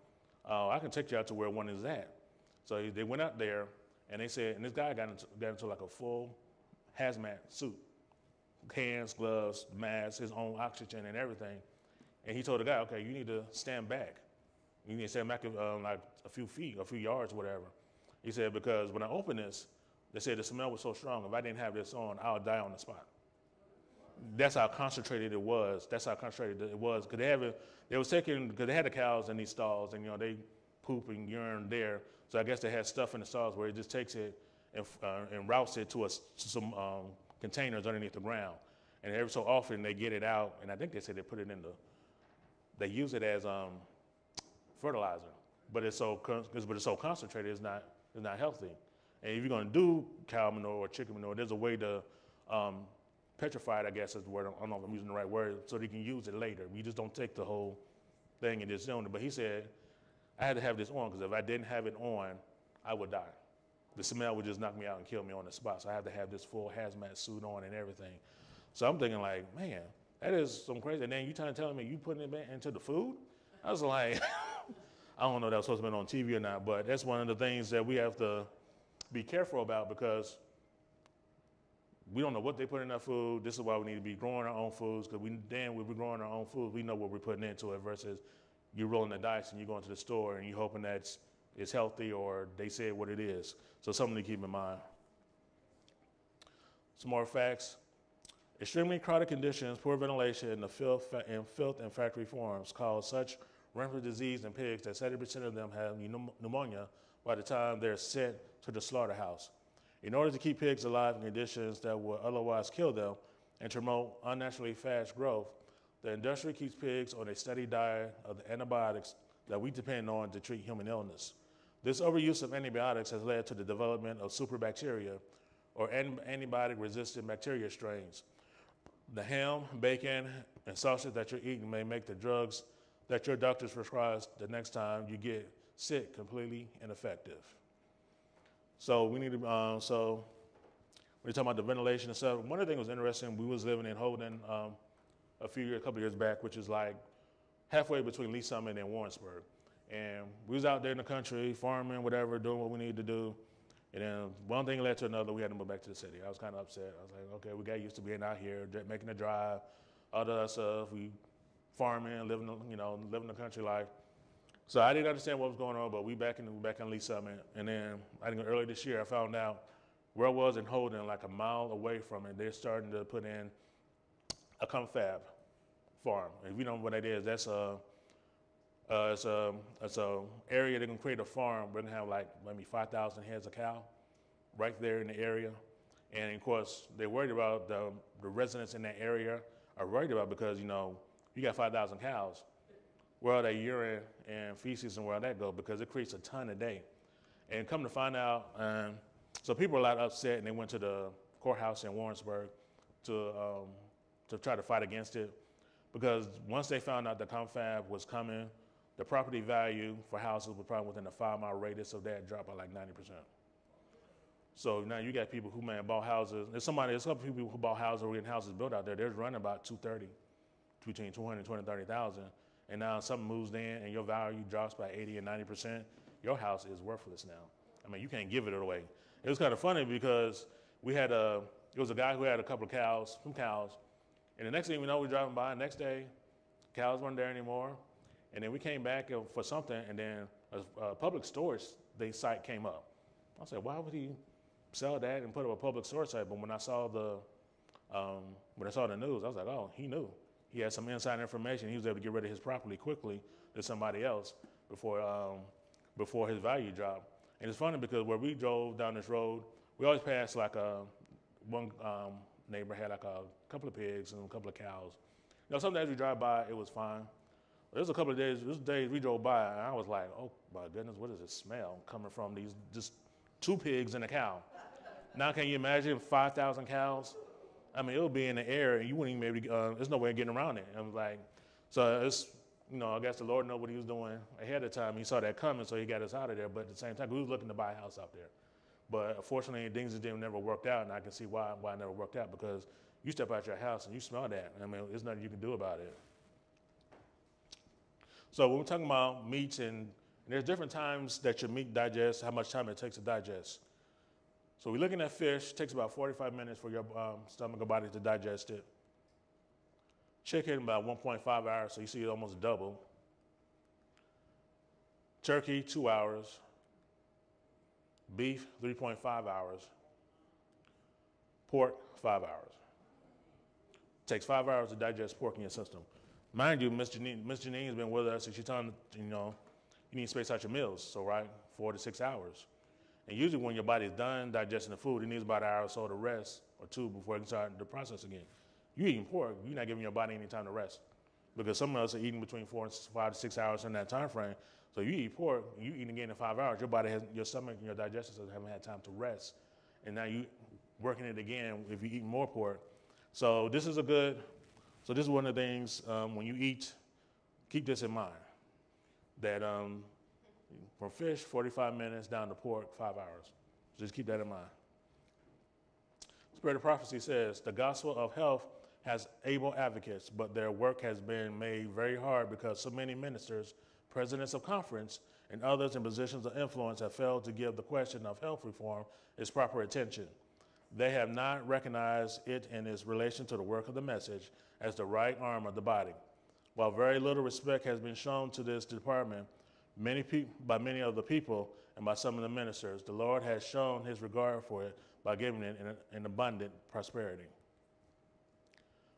I can take you out to where one is at. So they went out there and they said, and this guy got into like a full hazmat suit, hands, gloves, mask, his own oxygen and everything. And he told the guy, okay, you need to stand back. You need to stand back like a few feet, a few yards, whatever. He said, because when I opened this, they said the smell was so strong, if I didn't have this on, I would die on the spot. That's how concentrated it was. Because they was taking, because they had the cows in these stalls and, they poop and urine there. So I guess they had stuff in the stalls where it just takes it and routes it to some containers underneath the ground. And every so often they get it out, and I think they said they put it they use it as fertilizer. But it's so concentrated, it's not healthy. And if you're going to do cow manure or chicken manure, there's a way to petrify it, I guess is the word. I don't know if I'm using the right word, so they can use it later. You just don't take the whole thing and just own it. But he said, I had to have this on because if I didn't have it on, I would die. The smell would just knock me out and kill me on the spot. So I have to have this full hazmat suit on and everything. So I'm thinking like, man, that is some crazy. And then you telling me you putting it into the food? I was like, I don't know if that was supposed to be on TV or not, but that's one of the things that we have to be careful about because we don't know what they put in our food. This is why we need to be growing our own foods because when we're growing our own food, we know what we're putting into it versus you're rolling the dice and you're going to the store and you're hoping that it's healthy or they say what it is. So something to keep in mind. Some more facts. Extremely crowded conditions, poor ventilation, and filth and factory farms cause such rampant disease in pigs that 70% of them have pneumonia by the time they're sent to the slaughterhouse. In order to keep pigs alive in conditions that would otherwise kill them and to promote unnaturally fast growth, the industry keeps pigs on a steady diet of the antibiotics that we depend on to treat human illness. This overuse of antibiotics has led to the development of superbacteria or antibiotic-resistant bacteria strains. The ham, bacon, and sausage that you're eating may make the drugs that your doctors prescribe the next time you get sick completely ineffective. So we need to, when you're talking about the ventilation and stuff, one of the things that was interesting, we was living in Holden a couple years back, which is like halfway between Lee Summit and Warrensburg. And we was out there in the country, farming, whatever, doing what we needed to do. And then one thing led to another, we had to move back to the city. I was kind of upset. I was like, okay, we got used to being out here, making the drive, all that stuff. We farming, living the country life. So I didn't understand what was going on, but we back in Lee Summit. And then I think earlier this year, I found out where I was in Holden, like a mile away from it, they're starting to put in a confab farm. If you know what that is, that's it's a area they can create a farm. We're gonna have like maybe 5,000 heads of cow right there in the area. And of course, they're worried about the residents in that area are worried about because you got 5,000 cows. Where are they urine and feces and where that go? Because it creates a ton a day. And come to find out, so people are a lot upset and they went to the courthouse in Warrensburg to try to fight against it. Because once they found out the confab was coming, the property value for houses was probably within a 5-mile radius of that dropped by like 90%. So now you got people who bought houses. There's a couple people who bought houses or getting houses built out there. They're running about between 220 and 30,000. And now something moves in and your value drops by 80 and 90%. Your house is worthless now. I mean, you can't give it away. It was kind of funny because it was a guy who had a couple of cows, and the next thing we know, we're driving by, the next day, cows weren't there anymore. And then we came back for something, and then a public storage site came up. I said, why would he sell that and put up a public storage site? But when I saw the news, I was like, oh, he knew. He had some inside information. He was able to get rid of his property quickly to somebody else before his value dropped. And it's funny because where we drove down this road, we always passed like one neighbor had like a couple of pigs and a couple of cows. Some days we drive by, it was fine. There was a couple of days we drove by, and I was like, oh my goodness, what is this smell coming from these just 2 pigs and a cow? Now can you imagine 5,000 cows? I mean, it'll be in the air, and you wouldn't even maybe, there's no way of getting around it. I was like, so it's, I guess the Lord knew what he was doing ahead of time. He saw that coming, so he got us out of there. But at the same time, we was looking to buy a house out there. But unfortunately, things just never worked out, and I can see why it never worked out, because you step out your house and you smell that. I mean, there's nothing you can do about it. So when we're talking about meats, and there's different times that your meat digests, how much time it takes to digest. So we're looking at fish. It takes about 45 minutes for your stomach or body to digest it. Chicken, about 1.5 hours, so you see it almost double. Turkey, 2 hours. Beef, 3.5 hours. Pork, 5 hours. It takes 5 hours to digest pork in your system. Mind you, Miss Janine has been with us, and she's telling you need to space out your meals, so 4 to 6 hours. And usually when your body's done digesting the food, it needs about an hour or so to rest, or 2 before it can start the process again. You eating pork, you're not giving your body any time to rest, because some of us are eating between 5 to 6 hours in that time frame. So you eat pork, you eat again in 5 hours, your stomach and your digestive system haven't had time to rest, and now you working it again if you eat more pork. So this is one of the things when you eat, keep this in mind, that from fish, 45 minutes, down to pork, 5 hours. Just keep that in mind. Spirit of prophecy says, the gospel of health has able advocates, but their work has been made very hard because so many ministers, presidents of conference, and others in positions of influence have failed to give the question of health reform its proper attention. They have not recognized it in its relation to the work of the message as the right arm of the body. While very little respect has been shown to this department by many of the people and by some of the ministers, the Lord has shown his regard for it by giving it an abundant prosperity.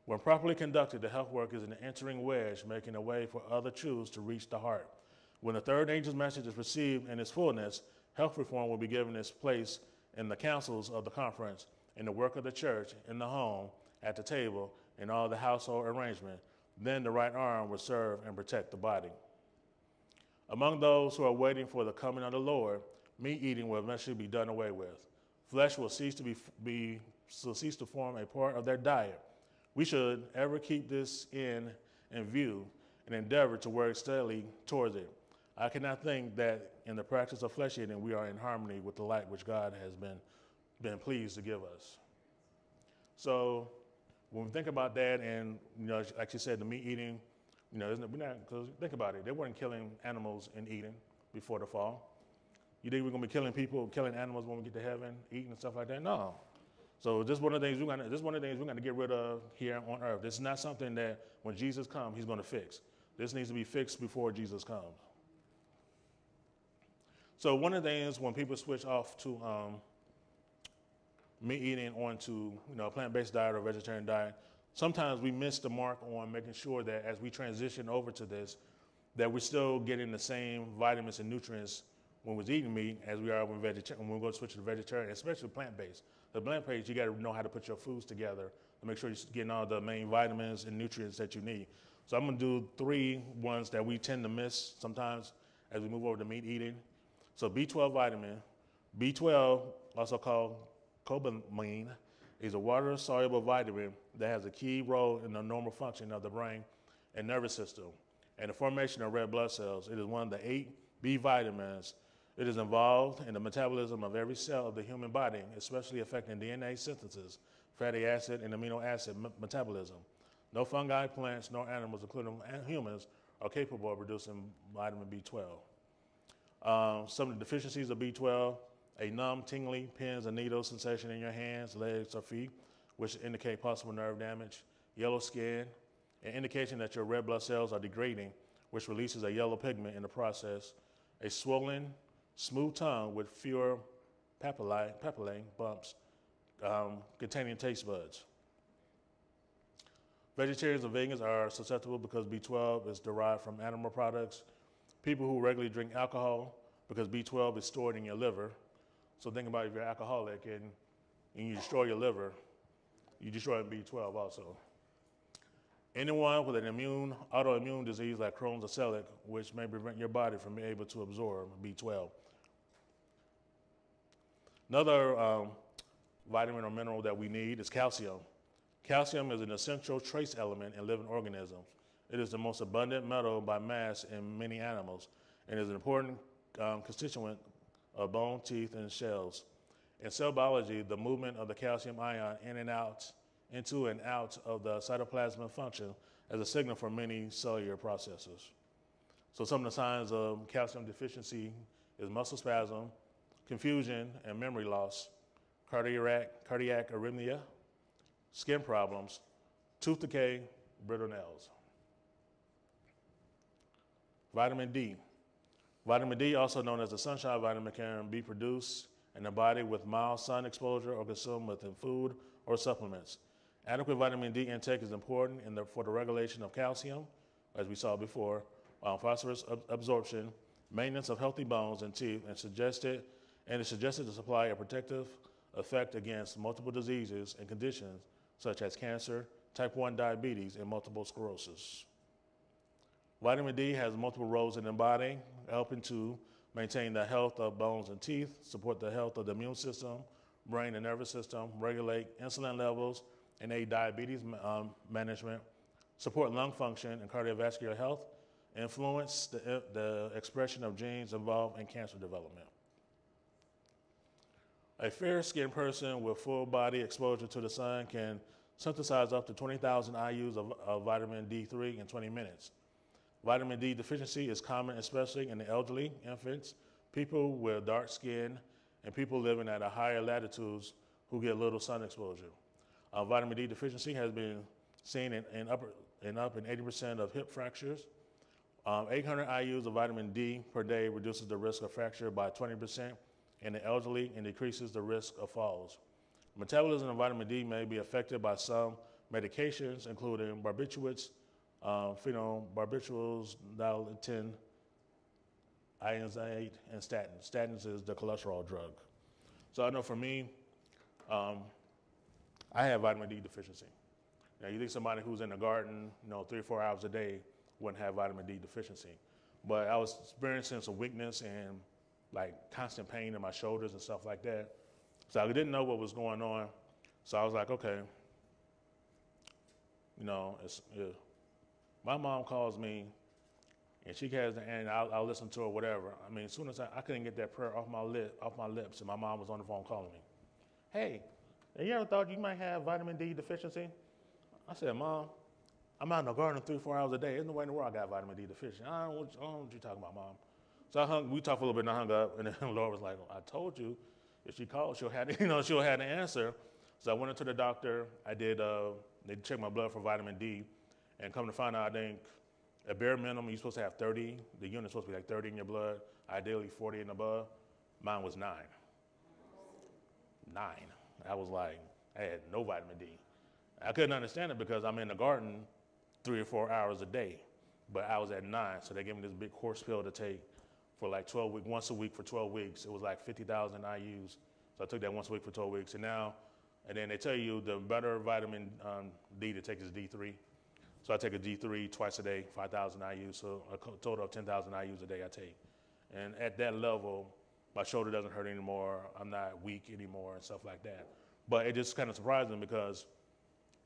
When properly conducted, the health work is an entering wedge, making a way for other truths to reach the heart. When the third angel's message is received in its fullness, health reform will be given its place in the councils of the conference, in the work of the church, in the home, at the table, in all the household arrangement. Then the right arm will serve and protect the body. Among those who are waiting for the coming of the Lord, meat eating will eventually be done away with. Flesh will cease to form a part of their diet. We should ever keep this in view and endeavor to work steadily towards it. I cannot think that in the practice of flesh eating we are in harmony with the light which God has been pleased to give us. So when we think about that, and like you said, the meat eating, because think about it, they weren't killing animals and eating before the fall. You think we're going to be killing animals when we get to heaven, eating and stuff like that? No. So this is one of the things we're going to get rid of here on earth. This is not something that when Jesus comes, he's going to fix. This needs to be fixed before Jesus comes. So one of the things when people switch off to meat eating onto a plant-based diet or vegetarian diet, sometimes we miss the mark on making sure that as we transition over to this, that we're still getting the same vitamins and nutrients when we're eating meat as we are when we're going to switch to vegetarian, especially plant-based. The plant-based, you got to know how to put your foods together to make sure you're getting all the main vitamins and nutrients that you need. So I'm going to do 3 ones that we tend to miss sometimes as we move over to meat eating. So B12 vitamin. B12, also called cobalamin, is a water-soluble vitamin that has a key role in the normal function of the brain and nervous system and the formation of red blood cells. It is one of the 8 B vitamins. It is involved in the metabolism of every cell of the human body, especially affecting DNA synthesis, fatty acid, and amino acid metabolism. No fungi, plants, nor animals, including humans, are capable of producing vitamin B12. Some of the deficiencies of B12, a numb, tingly, pins and needles sensation in your hands, legs, or feet, which indicate possible nerve damage, yellow skin, an indication that your red blood cells are degrading, which releases a yellow pigment in the process, a swollen, smooth tongue with fewer papillae bumps containing taste buds. Vegetarians and vegans are susceptible because B12 is derived from animal products. People who regularly drink alcohol, because B12 is stored in your liver. So think about if you're alcoholic and you destroy your liver, you destroy B12 also. Anyone with an autoimmune disease like Crohn's or celiac, which may prevent your body from being able to absorb B12. Another vitamin or mineral that we need is calcium. Calcium is an essential trace element in living organisms. It is the most abundant metal by mass in many animals and is an important constituent of bone, teeth, and shells. In cell biology, the movement of the calcium ion into and out of the cytoplasm function as a signal for many cellular processes. So some of the signs of calcium deficiency is muscle spasm, confusion and memory loss, cardiac arrhythmia, skin problems, tooth decay, brittle nails. Vitamin D. Vitamin D, also known as the sunshine vitamin, can be produced in the body with mild sun exposure or consumed within food or supplements. Adequate vitamin D intake is important for the regulation of calcium, as we saw before, phosphorus absorption, maintenance of healthy bones and teeth, and is suggested to supply a protective effect against multiple diseases and conditions such as cancer, type 1 diabetes, and multiple sclerosis. Vitamin D has multiple roles in the body, helping to maintain the health of bones and teeth, support the health of the immune system, brain and nervous system, regulate insulin levels, and aid diabetes management, support lung function and cardiovascular health, influence the expression of genes involved in cancer development. A fair-skinned person with full body exposure to the sun can synthesize up to 20,000 IUs of vitamin D3 in 20 minutes. Vitamin D deficiency is common, especially in the elderly, infants, people with dark skin, and people living at a higher latitudes who get little sun exposure. Vitamin D deficiency has been seen in up in 80% of hip fractures. 800 IUs of vitamin D per day reduces the risk of fracture by 20% in the elderly and decreases the risk of falls. Metabolism of vitamin D may be affected by some medications, including barbiturates, phenobarbiturals, dilatin, isoniazid, and statins. Statins is the cholesterol drug. So I know for me, I have vitamin D deficiency. Now you think somebody who's in the garden, 3 or 4 hours a day wouldn't have vitamin D deficiency. But I was experiencing some weakness and like constant pain in my shoulders and stuff like that. So I didn't know what was going on. So I was like, okay, my mom calls me and she has and I'll listen to her, whatever. I mean, as soon as I couldn't get that prayer off my lips, and my mom was on the phone calling me. Hey, have you ever thought you might have vitamin D deficiency? I said, Mom, I'm out in the garden 3 or 4 hours a day. There's no way in the world I got vitamin D deficiency. I don't know what you're talking about, Mom. So we talked a little bit and I hung up, and then the Lord was like, I told you, if she called, she'll have the answer. So I went into the doctor. I did, they checked my blood for vitamin D, and come to find out, I think at bare minimum, you're supposed to have 30. The unit's supposed to be like 30 in your blood, ideally 40 and above. Mine was 9. 9. I was like, I had no vitamin D. I couldn't understand it because I'm in the garden 3 or 4 hours a day, but I was at 9. So they gave me this big course pill to take for like 12 weeks, once a week for 12 weeks. It was like 50,000 IUs. So I took that once a week for 12 weeks. And then they tell you the better vitamin D to take is D3. So I take a D3 twice a day, 5,000 IUs. So a total of 10,000 IUs a day I take. And at that level, my shoulder doesn't hurt anymore. I'm not weak anymore and stuff like that. But it just kind of surprised me because,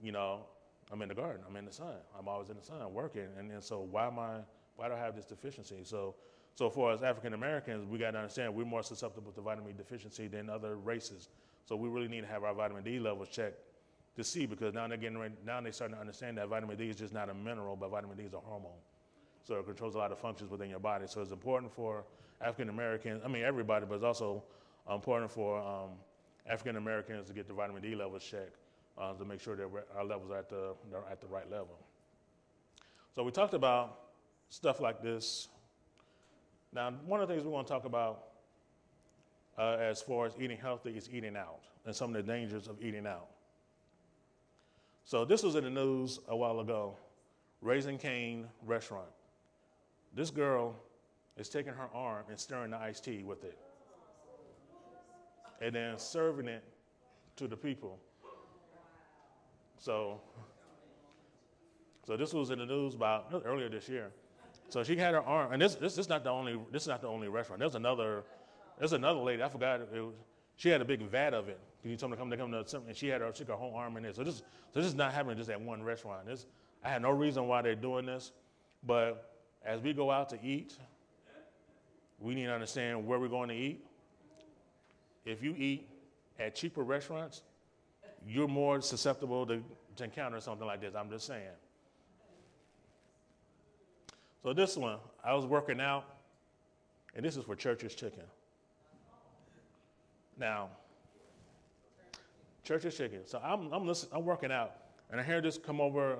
I'm in the garden, I'm in the sun. I'm always in the sun working. And then so why do I have this deficiency? So for us African Americans, we got to understand we're more susceptible to vitamin D deficiency than other races. So we really need to have our vitamin D levels checked to see, because now they're starting to understand that vitamin D is just not a mineral, but vitamin D is a hormone. So it controls a lot of functions within your body. So it's important for African Americans, everybody, but it's also important for African Americans to get the vitamin D levels checked to make sure that our levels are at the right level. So we talked about stuff like this. Now, one of the things we want to talk about as far as eating healthy is eating out and some of the dangers of eating out. So this was in the news a while ago, Raising Cane restaurant. This girl is taking her arm and stirring the iced tea with it and then serving it to the people. So this was in the news about earlier this year. So she had her arm, and this is not the only restaurant. There's another lady. I forgot. She had a big vat of it. You told me to come to something, and she had her whole arm in it. So this is not happening just at one restaurant. I had no reason why they're doing this, but as we go out to eat, we need to understand where we're going to eat. If you eat at cheaper restaurants, you're more susceptible to encounter something like this. I'm just saying. So this one, I was working out, and this is for Church's Chicken. Now, Church's Chicken. So I'm working out, and I hear this come over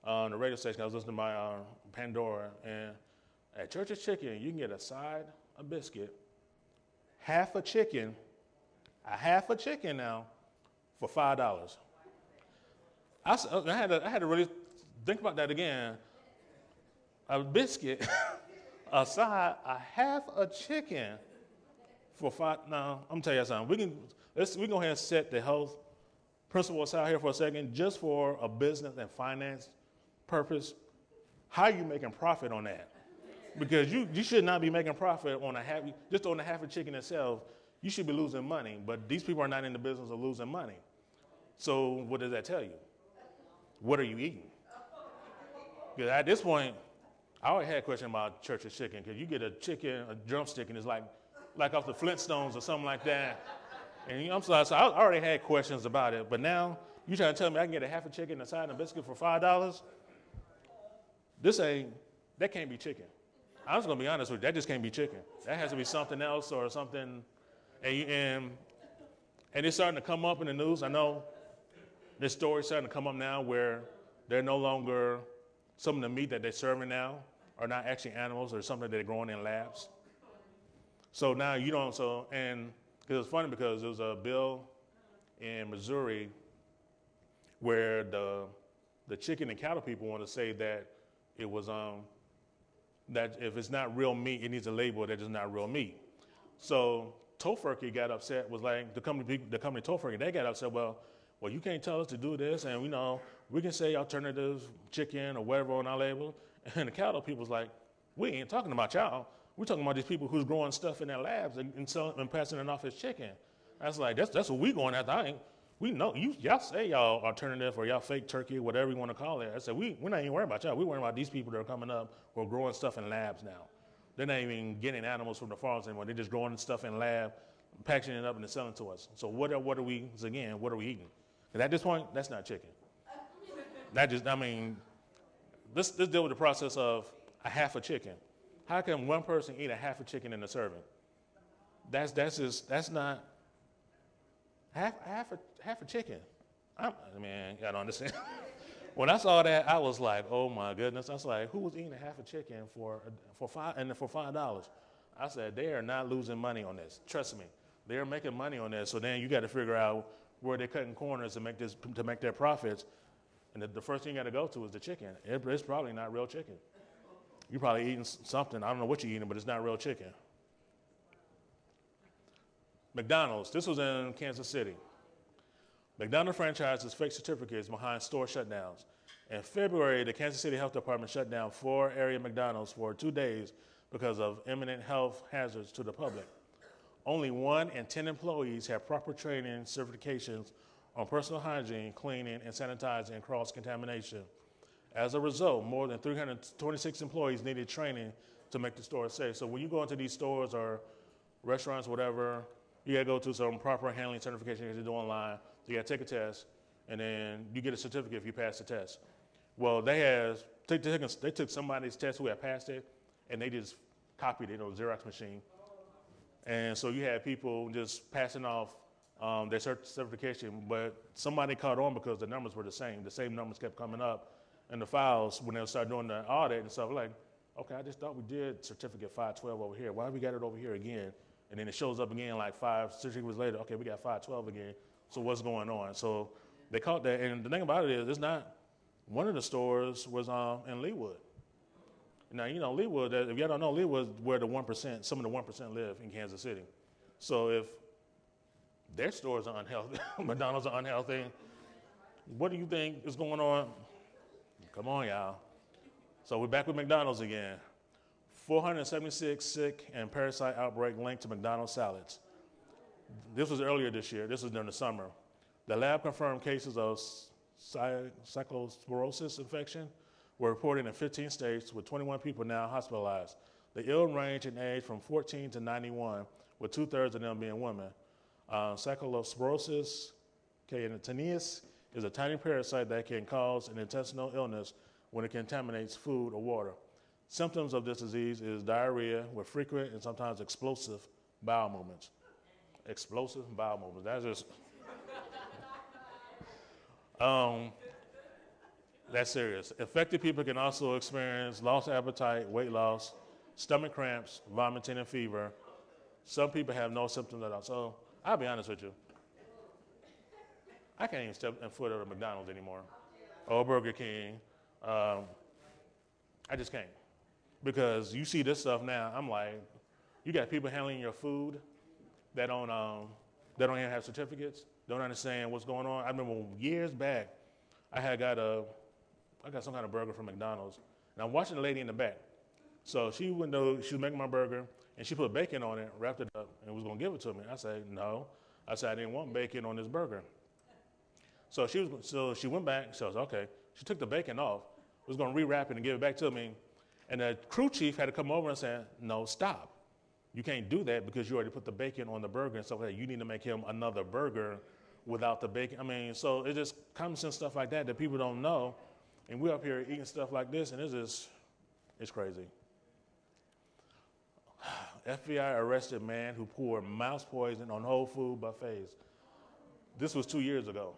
on the radio station. I was listening to my Pandora, and at Church's Chicken, you can get a side, a biscuit, half a chicken now, for $5. I had to really think about that again. A biscuit, a side, a half a chicken for $5. Now, I'm gonna tell you something. We can go ahead and set the health principle aside here for a second, just for a business and finance purpose. How are you making profit on that? Because you should not be making profit on just on a half a chicken itself. You should be losing money, but these people are not in the business of losing money. So what does that tell you? What are you eating? Because at this point, I already had a question about Church's Chicken, because you get a drumstick, and it's like off the Flintstones or something like that. And I'm sorry, so I already had questions about it, but now You trying to tell me I can get a half a chicken, a side, and a biscuit for $5? That can't be chicken. I was going to be honest with you, that just can't be chicken. That has to be something else or something. And it's starting to come up in the news. I know this story's starting to come up now where they're no longer, some of the meat that they're serving now are not actually animals or something that they're growing in labs. So now you don't, and it was funny because there was a bill in Missouri where the chicken and cattle people want to say that it was, that if it's not real meat, it needs a label that it's not real meat. So Tofurkey got upset, was like, the company Tofurkey, they got upset, well, you can't tell us to do this, and we can say alternative chicken or whatever on our label. And the cattle people was like, we ain't talking about y'all. We're talking about these people who's growing stuff in their labs and selling and passing it off as chicken. I was like, that's what we going after. We know y'all say y'all alternative or y'all fake turkey, whatever you want to call it. I said we're not even worried about y'all. We're worried about these people that are coming up who are growing stuff in labs now. They're not even getting animals from the farms anymore. They're just growing stuff in lab, packaging it up, and then selling to us. So what are we eating? Because at this point, that's not chicken. Let's deal with the process of a half a chicken. How can one person eat a half a chicken in a serving? That's not half a chicken. I don't understand. When I saw that, I was like, oh my goodness. I was like, who was eating a half a chicken for $5? I said, they are not losing money on this. Trust me, they're making money on this. So then you got to figure out where they're cutting corners to make their profits. And the first thing you got to go to is the chicken. It's probably not real chicken. You're probably eating something. I don't know what you're eating, but it's not real chicken. McDonald's. This was in Kansas City. McDonald's franchises fake certificates behind store shutdowns. In February, the Kansas City Health Department shut down 4 area McDonald's for 2 days because of imminent health hazards to the public. Only 1 in 10 employees have proper training certifications on personal hygiene, cleaning, and sanitizing and cross-contamination. As a result, more than 326 employees needed training to make the store safe. So when you go into these stores or restaurants, whatever, you got to go to some proper handling certification you have to do online. So you got to take a test, and then you get a certificate if you pass the test. Well, they took somebody's test who had passed it, and they just copied it on a Xerox machine. And so you had people just passing off their certification, but somebody caught on because the numbers were the same. The same numbers kept coming up in the files when they started doing the audit and stuff. Like, okay, I just thought we did certificate 512 over here. Why we got it over here again? And then it shows up again like 5 certificates later. Okay, we got 512 again. So what's going on? So they caught that. And the thing about it is, it's not, one of the stores was in Leawood. Now, Leawood, if y'all don't know, Leawood is where some of the 1% live in Kansas City. So if their stores are unhealthy, McDonald's are unhealthy, what do you think is going on? Come on, y'all. So we're back with McDonald's again. 476 sick and parasite outbreak linked to McDonald's salads. This was earlier this year. This was during the summer. The lab confirmed cases of cyclosporosis infection were reported in 15 states, with 21 people now hospitalized. The ill range in age from 14 to 91, with 2/3 of them being women. Cyclosporosis cayetanus is a tiny parasite that can cause an intestinal illness when it contaminates food or water. Symptoms of this disease is diarrhea with frequent and sometimes explosive bowel movements. Explosive bowel movements. That's just... That's serious. Affected people can also experience lost appetite, weight loss, stomach cramps, vomiting, and fever. Some people have no symptoms at all. So I'll be honest with you. I can't even step in foot at a McDonald's anymore or Burger King. I just can't. Because you see this stuff now, I'm like, you got people handling your food that don't even have certificates, don't understand what's going on. I remember years back, I got some kind of burger from McDonald's, and I'm watching the lady in the back. So she was making my burger, and she put bacon on it, wrapped it up, and was going to give it to me. I said, no. I said, I didn't want bacon on this burger. So she went back. She was okay. She took the bacon off, was going to rewrap it and give it back to me. And the crew chief had to come over and say, no, stop. You can't do that because you already put the bacon on the burger and stuff like that. You need to make him another burger without the bacon. I mean, so it's just common sense stuff like that that people don't know. And we're up here eating stuff like this, and it's crazy. FBI arrested man who poured mouse poison on Whole Food buffets. This was 2 years ago.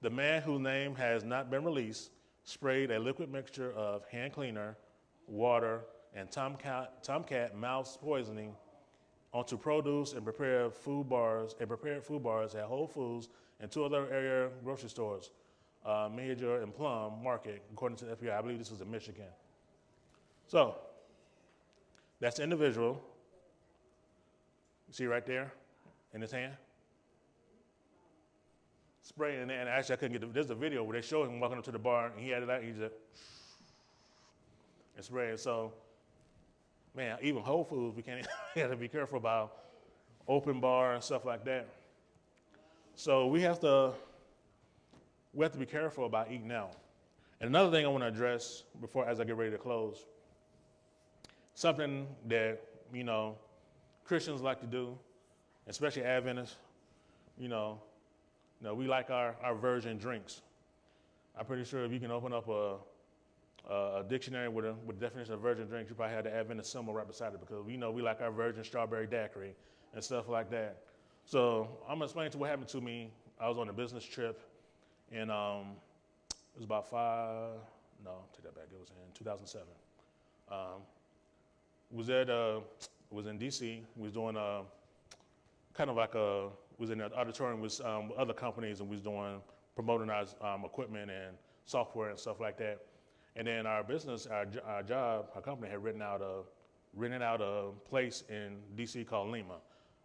The man, whose name has not been released, sprayed a liquid mixture of hand cleaner, water, and tomcat mouse poisoning onto produce and prepared food bars at Whole Foods and 2 other area grocery stores, Major and Plum Market, according to the FBI. I believe this was in Michigan. So that's the individual. See right there in his hand? Spraying in there, and actually I couldn't get there's a video where they show him walking up to the bar, and he had it out, and he just and spraying. So, man, even Whole Foods, we have to be careful about open bar and stuff like that. So we have to be careful about eating out. And another thing I want to address as I get ready to close, something that, Christians like to do, especially Adventists, we like our virgin drinks. I'm pretty sure if you can open up a dictionary with a definition of virgin drinks, you probably have the Adventist symbol right beside it, because we like our virgin strawberry daiquiri and stuff like that. So I'm going to explain to you what happened to me. I was on a business trip, and it was about take that back. It was in 2007. Was in D.C. We was doing was in the auditorium with other companies, and we was promoting our equipment and software and stuff like that. And then our business, our job, our company had rented out a place in D.C. called Lima.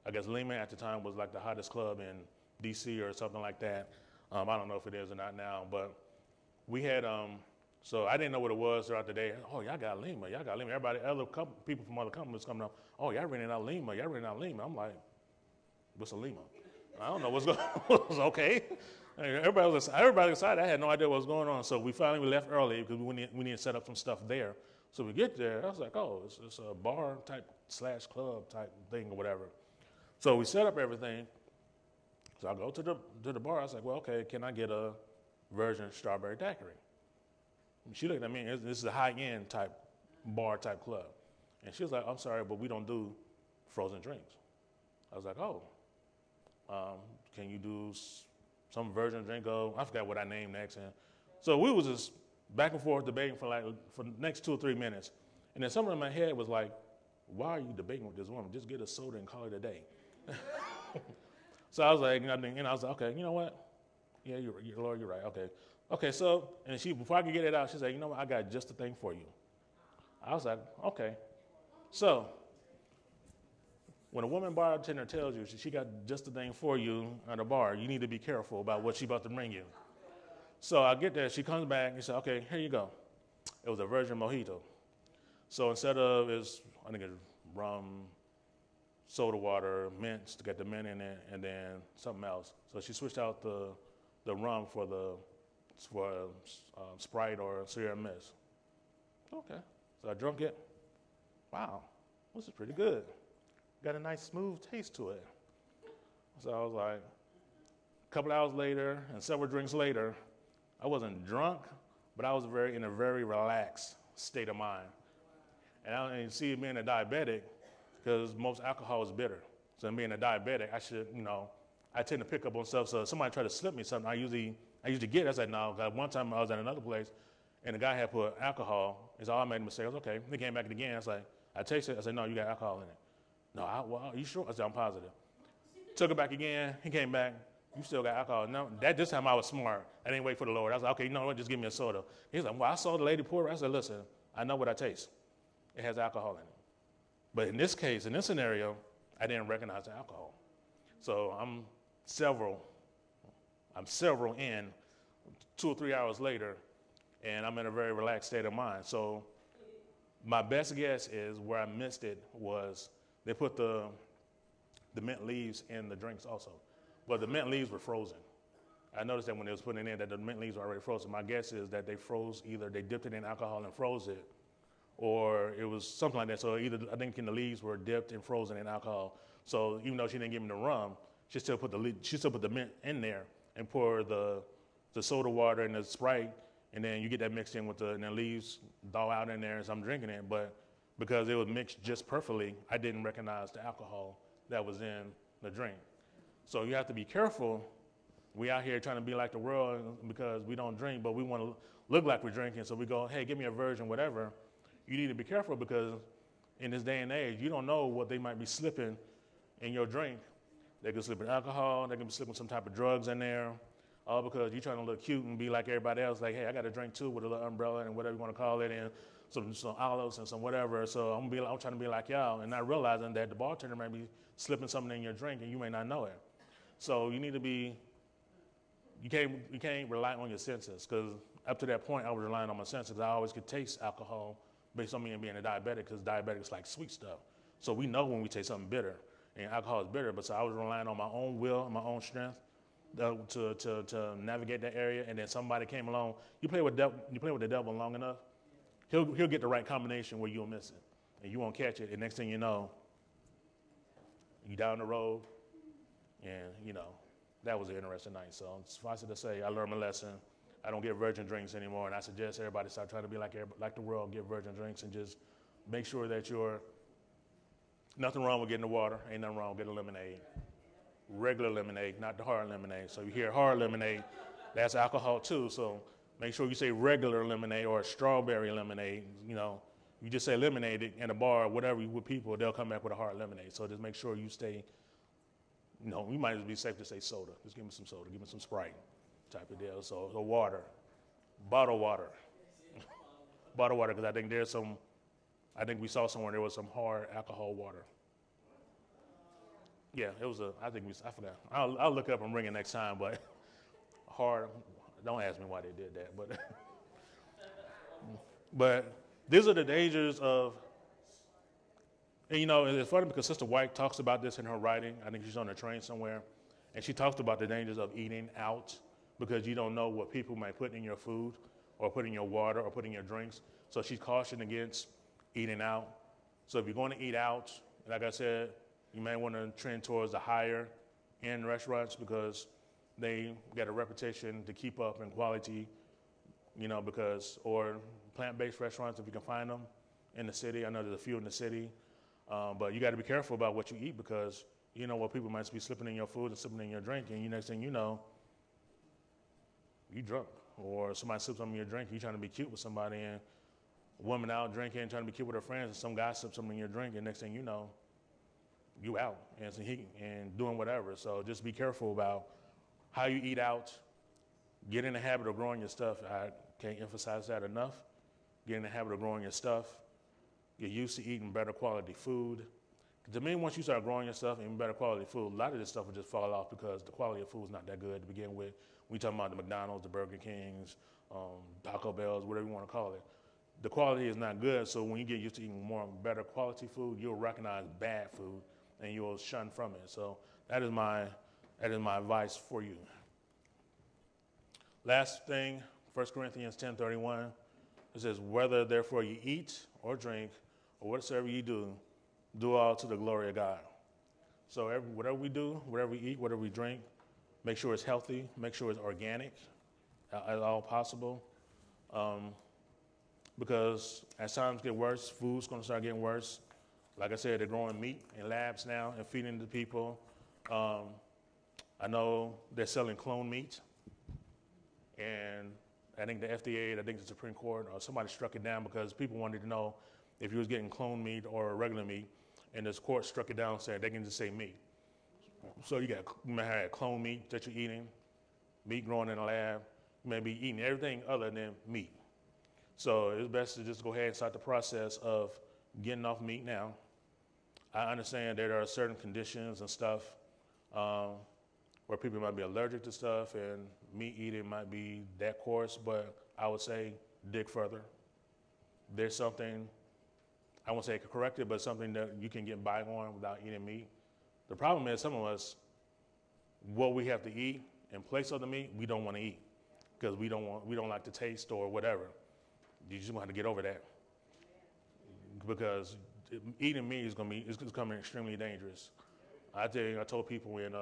I guess Lima at the time was like the hottest club in D.C. or something like that. I don't know if it is or not now, but we had, so I didn't know what it was throughout the day. Oh, y'all got Lima. Everybody, people from other companies coming up, oh, y'all renting out Lima. I'm like, what's a Lima? I don't know what's going on. Okay. Everybody was excited. I had no idea what was going on. So we left early because we need to set up some stuff there. So we get there. I was like, oh, it's a bar type / club type thing or whatever. So we set up everything. So I go to the bar. I was like, well, okay, can I get a virgin strawberry daiquiri? And she looked at me, and this is a high-end type bar type club. And she was like, I'm sorry, but we don't do frozen drinks. I was like, oh, can you do some virgin drink? I forgot what I named next. And so we was just back and forth debating for the next 2 or 3 minutes. And then something in my head was like, why are you debating with this woman? Just get a soda and call it a day. So I was like, okay, you know what? Yeah, Lord, you're right. Okay. So, and before I could get it out, she said, you know what? I got just the thing for you. I was like, okay. So, when a woman bartender tells you she got just the thing for you at a bar, you need to be careful about what she's about to bring you. So I get there. She comes back and says, okay, here you go. It was a virgin mojito. So instead of, I think it's rum, soda water, mint, to get the mint in it, and then something else. So she switched out the rum for Sprite or Sierra Mist. Okay. So I drunk it. Wow, this is pretty good. Got a nice smooth taste to it. So I was like, a couple hours later and several drinks later, I wasn't drunk, but I was in a very relaxed state of mind. And I didn't see being a diabetic, because most alcohol is bitter. So being a diabetic, I should, I tend to pick up on stuff. So if somebody tried to slip me something, I usually get it. I said, no. One time I was at another place, and the guy had put alcohol. He said, oh, I made a mistake. I was okay. He came back again. I was like, I tasted it. I said, no, you got alcohol in it. No, are you sure? I said, I'm positive. Took it back again. He came back. You still got alcohol. No, this time I was smart. I didn't wait for the Lord. I was like, okay, you know what? Just give me a soda. He's like, well, I saw the lady pour it. I said, listen, I know what I taste. It has alcohol in it. But in this case, in this scenario, I didn't recognize the alcohol. So I'm several in 2 or 3 hours later, and I'm in a very relaxed state of mind. So my best guess is where I missed it was they put the mint leaves in the drinks also. But the mint leaves were frozen. I noticed that when they was putting it in, that the mint leaves were already frozen. My guess is that either they dipped it in alcohol and froze it, or it was something like that. So I think the leaves were dipped and frozen in alcohol. So even though she didn't give me the rum, she still put the mint in there and pour the soda water and the Sprite, and then you get that mixed in with and the leaves thaw out in there as I'm drinking it. But because it was mixed just perfectly, I didn't recognize the alcohol that was in the drink. So you have to be careful. We out here trying to be like the world because we don't drink, but we want to look like we're drinking. So we go, hey, give me a virgin, whatever. You need to be careful because in this day and age, you don't know what they might be slipping in your drink. They could slip in alcohol. They can be slipping some type of drugs in there. All because you're trying to look cute and be like everybody else. Like, hey, I got a drink too with a little umbrella and whatever you want to call it, and some olives and some whatever. So I'm trying to be like y'all, and not realizing that the bartender might be slipping something in your drink and you may not know it. So you need to be. You can't rely on your senses, because up to that point I was relying on my senses. I always could taste alcohol based on me being a diabetic, because diabetics like sweet stuff. So we know when we taste something bitter, and alcohol is bitter. But so I was relying on my own will and my own strength to navigate that area. And then somebody came along. You play with the devil long enough, he'll get the right combination where you'll miss it, and you won't catch it. And next thing you know, you down the road, and that was an interesting night. So suffice it to say, I learned my lesson. I don't get virgin drinks anymore, and I suggest everybody start trying to be like the world, get virgin drinks, and just make sure that nothing wrong with getting the water. Ain't nothing wrong with getting lemonade. Regular lemonade, not the hard lemonade. So you hear hard lemonade, that's alcohol too. So make sure you say regular lemonade or strawberry lemonade. You just say lemonade in a bar, whatever, with people, they'll come back with a hard lemonade. So just make sure you stay. We might as well be safe to say soda. Just give me some soda, give me some Sprite type of deal. So water, bottled water. Bottled water, because I think we saw somewhere there was some hard alcohol water. Yeah, it was I forgot. I'll look up and bring it next time, but hard, don't ask me why they did that. But these are the dangers of. And it's funny because Sister White talks about this in her writing. I think she's on a train somewhere. And she talks about the dangers of eating out, because you don't know what people might put in your food or put in your water or put in your drinks. So she's cautioned against eating out. So if you're going to eat out, like I said, you may want to trend towards the higher end restaurants, because they get a reputation to keep up in quality, or plant-based restaurants if you can find them in the city. I know there's a few in the city. But you got to be careful about what you eat, because you know what people might be slipping in your food and slipping in your drink, and next thing you know, you drunk, or somebody slips something in your drink. You trying to be cute with somebody, and a woman out drinking, trying to be cute with her friends, and some guy slips something in your drink, and next thing you know, you out and doing whatever. So just be careful about how you eat out. Get in the habit of growing your stuff. I can't emphasize that enough. Get in the habit of growing your stuff. Get used to eating better quality food. To me, once you start growing your stuff and eating better quality food, a lot of this stuff will just fall off, because the quality of food is not that good to begin with. We talking about the McDonald's, the Burger Kings, Taco Bells, whatever you want to call it. The quality is not good, so when you get used to eating more better quality food, you'll recognize bad food and you'll shun from it. So that is my advice for you. Last thing, 1 Corinthians 10:31, it says, whether therefore you eat or drink or whatsoever you do all to the glory of God. So whatever we do, whatever we eat, whatever we drink, make sure it's healthy, make sure it's organic, as all possible. Because as times get worse, food's going to start getting worse. Like I said, they're growing meat in labs now and feeding the people. I know they're selling clone meat, and I think the FDA, I think the Supreme Court, or somebody struck it down because people wanted to know if you was getting clone meat or regular meat, and this court struck it down saying they can just say meat. So you may have clone meat that you're eating, meat growing in a lab. You may be eating everything other than meat. So it's best to just go ahead and start the process of getting off meat now. I understand that there are certain conditions and stuff where people might be allergic to stuff, and meat eating might be that course, but I would say dig further. There's something, I won't say correct it, but something that you can get by on without eating meat. The problem is some of us, what we have to eat in place of the meat, we don't want to eat because we don't like the taste or whatever. You just want to get over that, because eating meat is becoming extremely dangerous. I told people when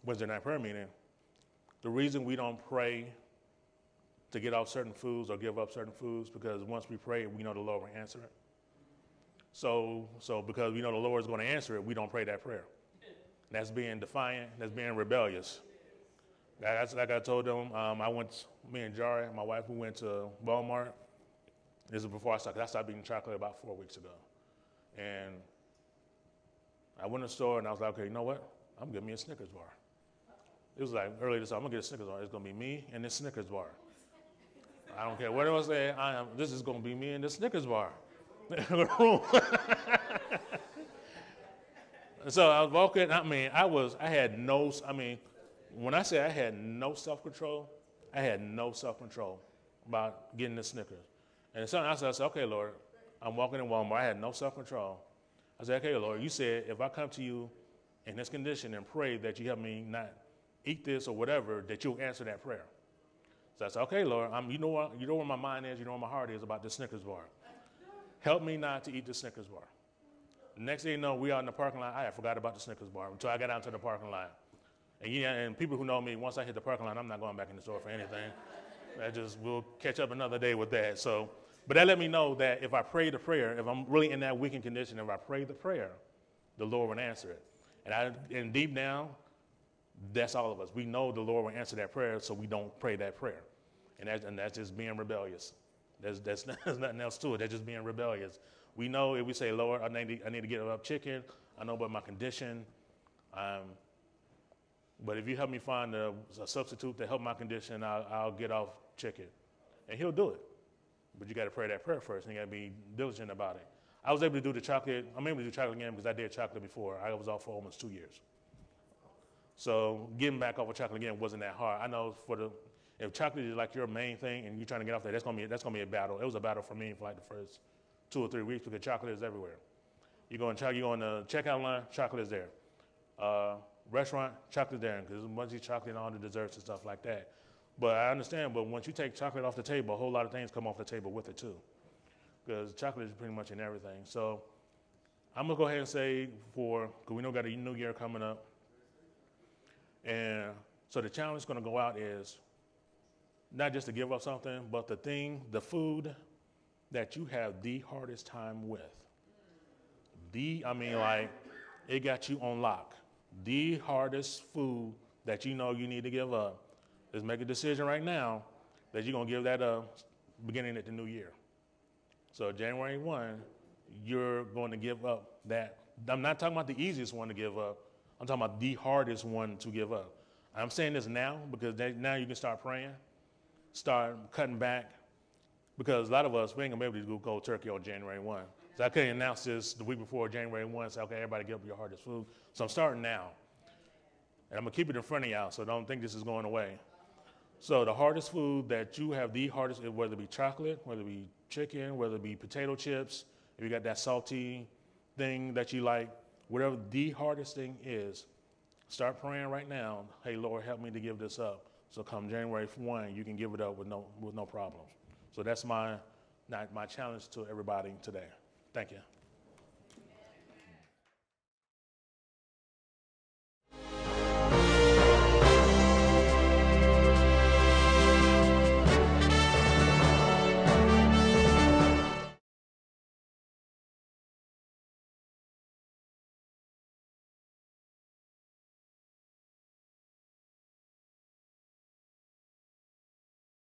Wednesday night prayer meeting, the reason we don't pray to get off certain foods or give up certain foods, because once we pray, we know the Lord will answer it. So because we know the Lord is going to answer it, we don't pray that prayer. That's being defiant. That's being rebellious. That's like I told them. Me and Jari, my wife, we went to Walmart. This is before I stopped eating chocolate about 4 weeks ago. And I went to the store and I was like, okay, you know what? I'm getting me a Snickers bar. It was like early this summer, I'm gonna get a Snickers bar. It's gonna be me and this Snickers bar. I don't care what else say. This is gonna be me and this Snickers bar. So I was walking. When I say I had no self-control, I had no self-control about getting the Snickers. And so I said, okay, Lord, I'm walking in Walmart. I had no self-control. I said, okay, Lord, you said if I come to you in this condition and pray that you help me not eat this or whatever, that you'll answer that prayer. So I said, okay, Lord, you know where my mind is, you know where my heart is about this Snickers bar. Help me not to eat the Snickers bar. Next thing you know, we are in the parking lot. I had forgot about the Snickers bar until I got out to the parking lot. And people who know me, once I hit the parking lot, I'm not going back in the store for anything. We'll catch up another day with that. So, but that let me know that if I pray the prayer, if I'm really in that weakened condition, if I pray the prayer, the Lord will answer it. And deep down, that's all of us. We know the Lord will answer that prayer, so we don't pray that prayer. And that's just being rebellious. There's nothing else to it. That's just being rebellious. We know if we say, Lord, I need to get up chicken. I know about my condition. But if you help me find a substitute to help my condition, I'll get off chicken. And he'll do it. But you got to pray that prayer first, and you got to be diligent about it. I was able to do the chocolate. I'm able to do chocolate again because I did chocolate before. I was off for almost 2 years. So getting back off of chocolate again wasn't that hard. I know if chocolate is like your main thing and you're trying to get off there, that's gonna be a battle. It was a battle for me for like the first 2 or 3 weeks because chocolate is everywhere. You go in the checkout line, chocolate is there. Restaurant, chocolate there, because once you chocolate on all the desserts and stuff like that. But I understand, but once you take chocolate off the table, a whole lot of things come off the table with it too. Because chocolate is pretty much in everything. So I'm gonna go ahead and say because we know we got a new year coming up. And so the challenge is gonna go out is not just to give up something, but the food that you have the hardest time with. It got you on lock. The hardest food that you know you need to give up is make a decision right now that you're going to give that up beginning at the new year. So January 1, you're going to give up that. I'm not talking about the easiest one to give up. I'm talking about the hardest one to give up. I'm saying this now because now you can start praying, start cutting back, because a lot of us, we ain't going to be able to go cold turkey on January 1. So I couldn't announce this the week before January 1, say, okay, everybody give up your hardest food. So I'm starting now. And I'm going to keep it in front of y'all, so don't think this is going away. So the hardest food that you have the hardest, whether it be chocolate, whether it be chicken, whether it be potato chips, if you got that salty thing that you like, whatever the hardest thing is, start praying right now. Hey, Lord, help me to give this up. So come January 1, you can give it up with no problems. So that's my challenge to everybody today. Thank you.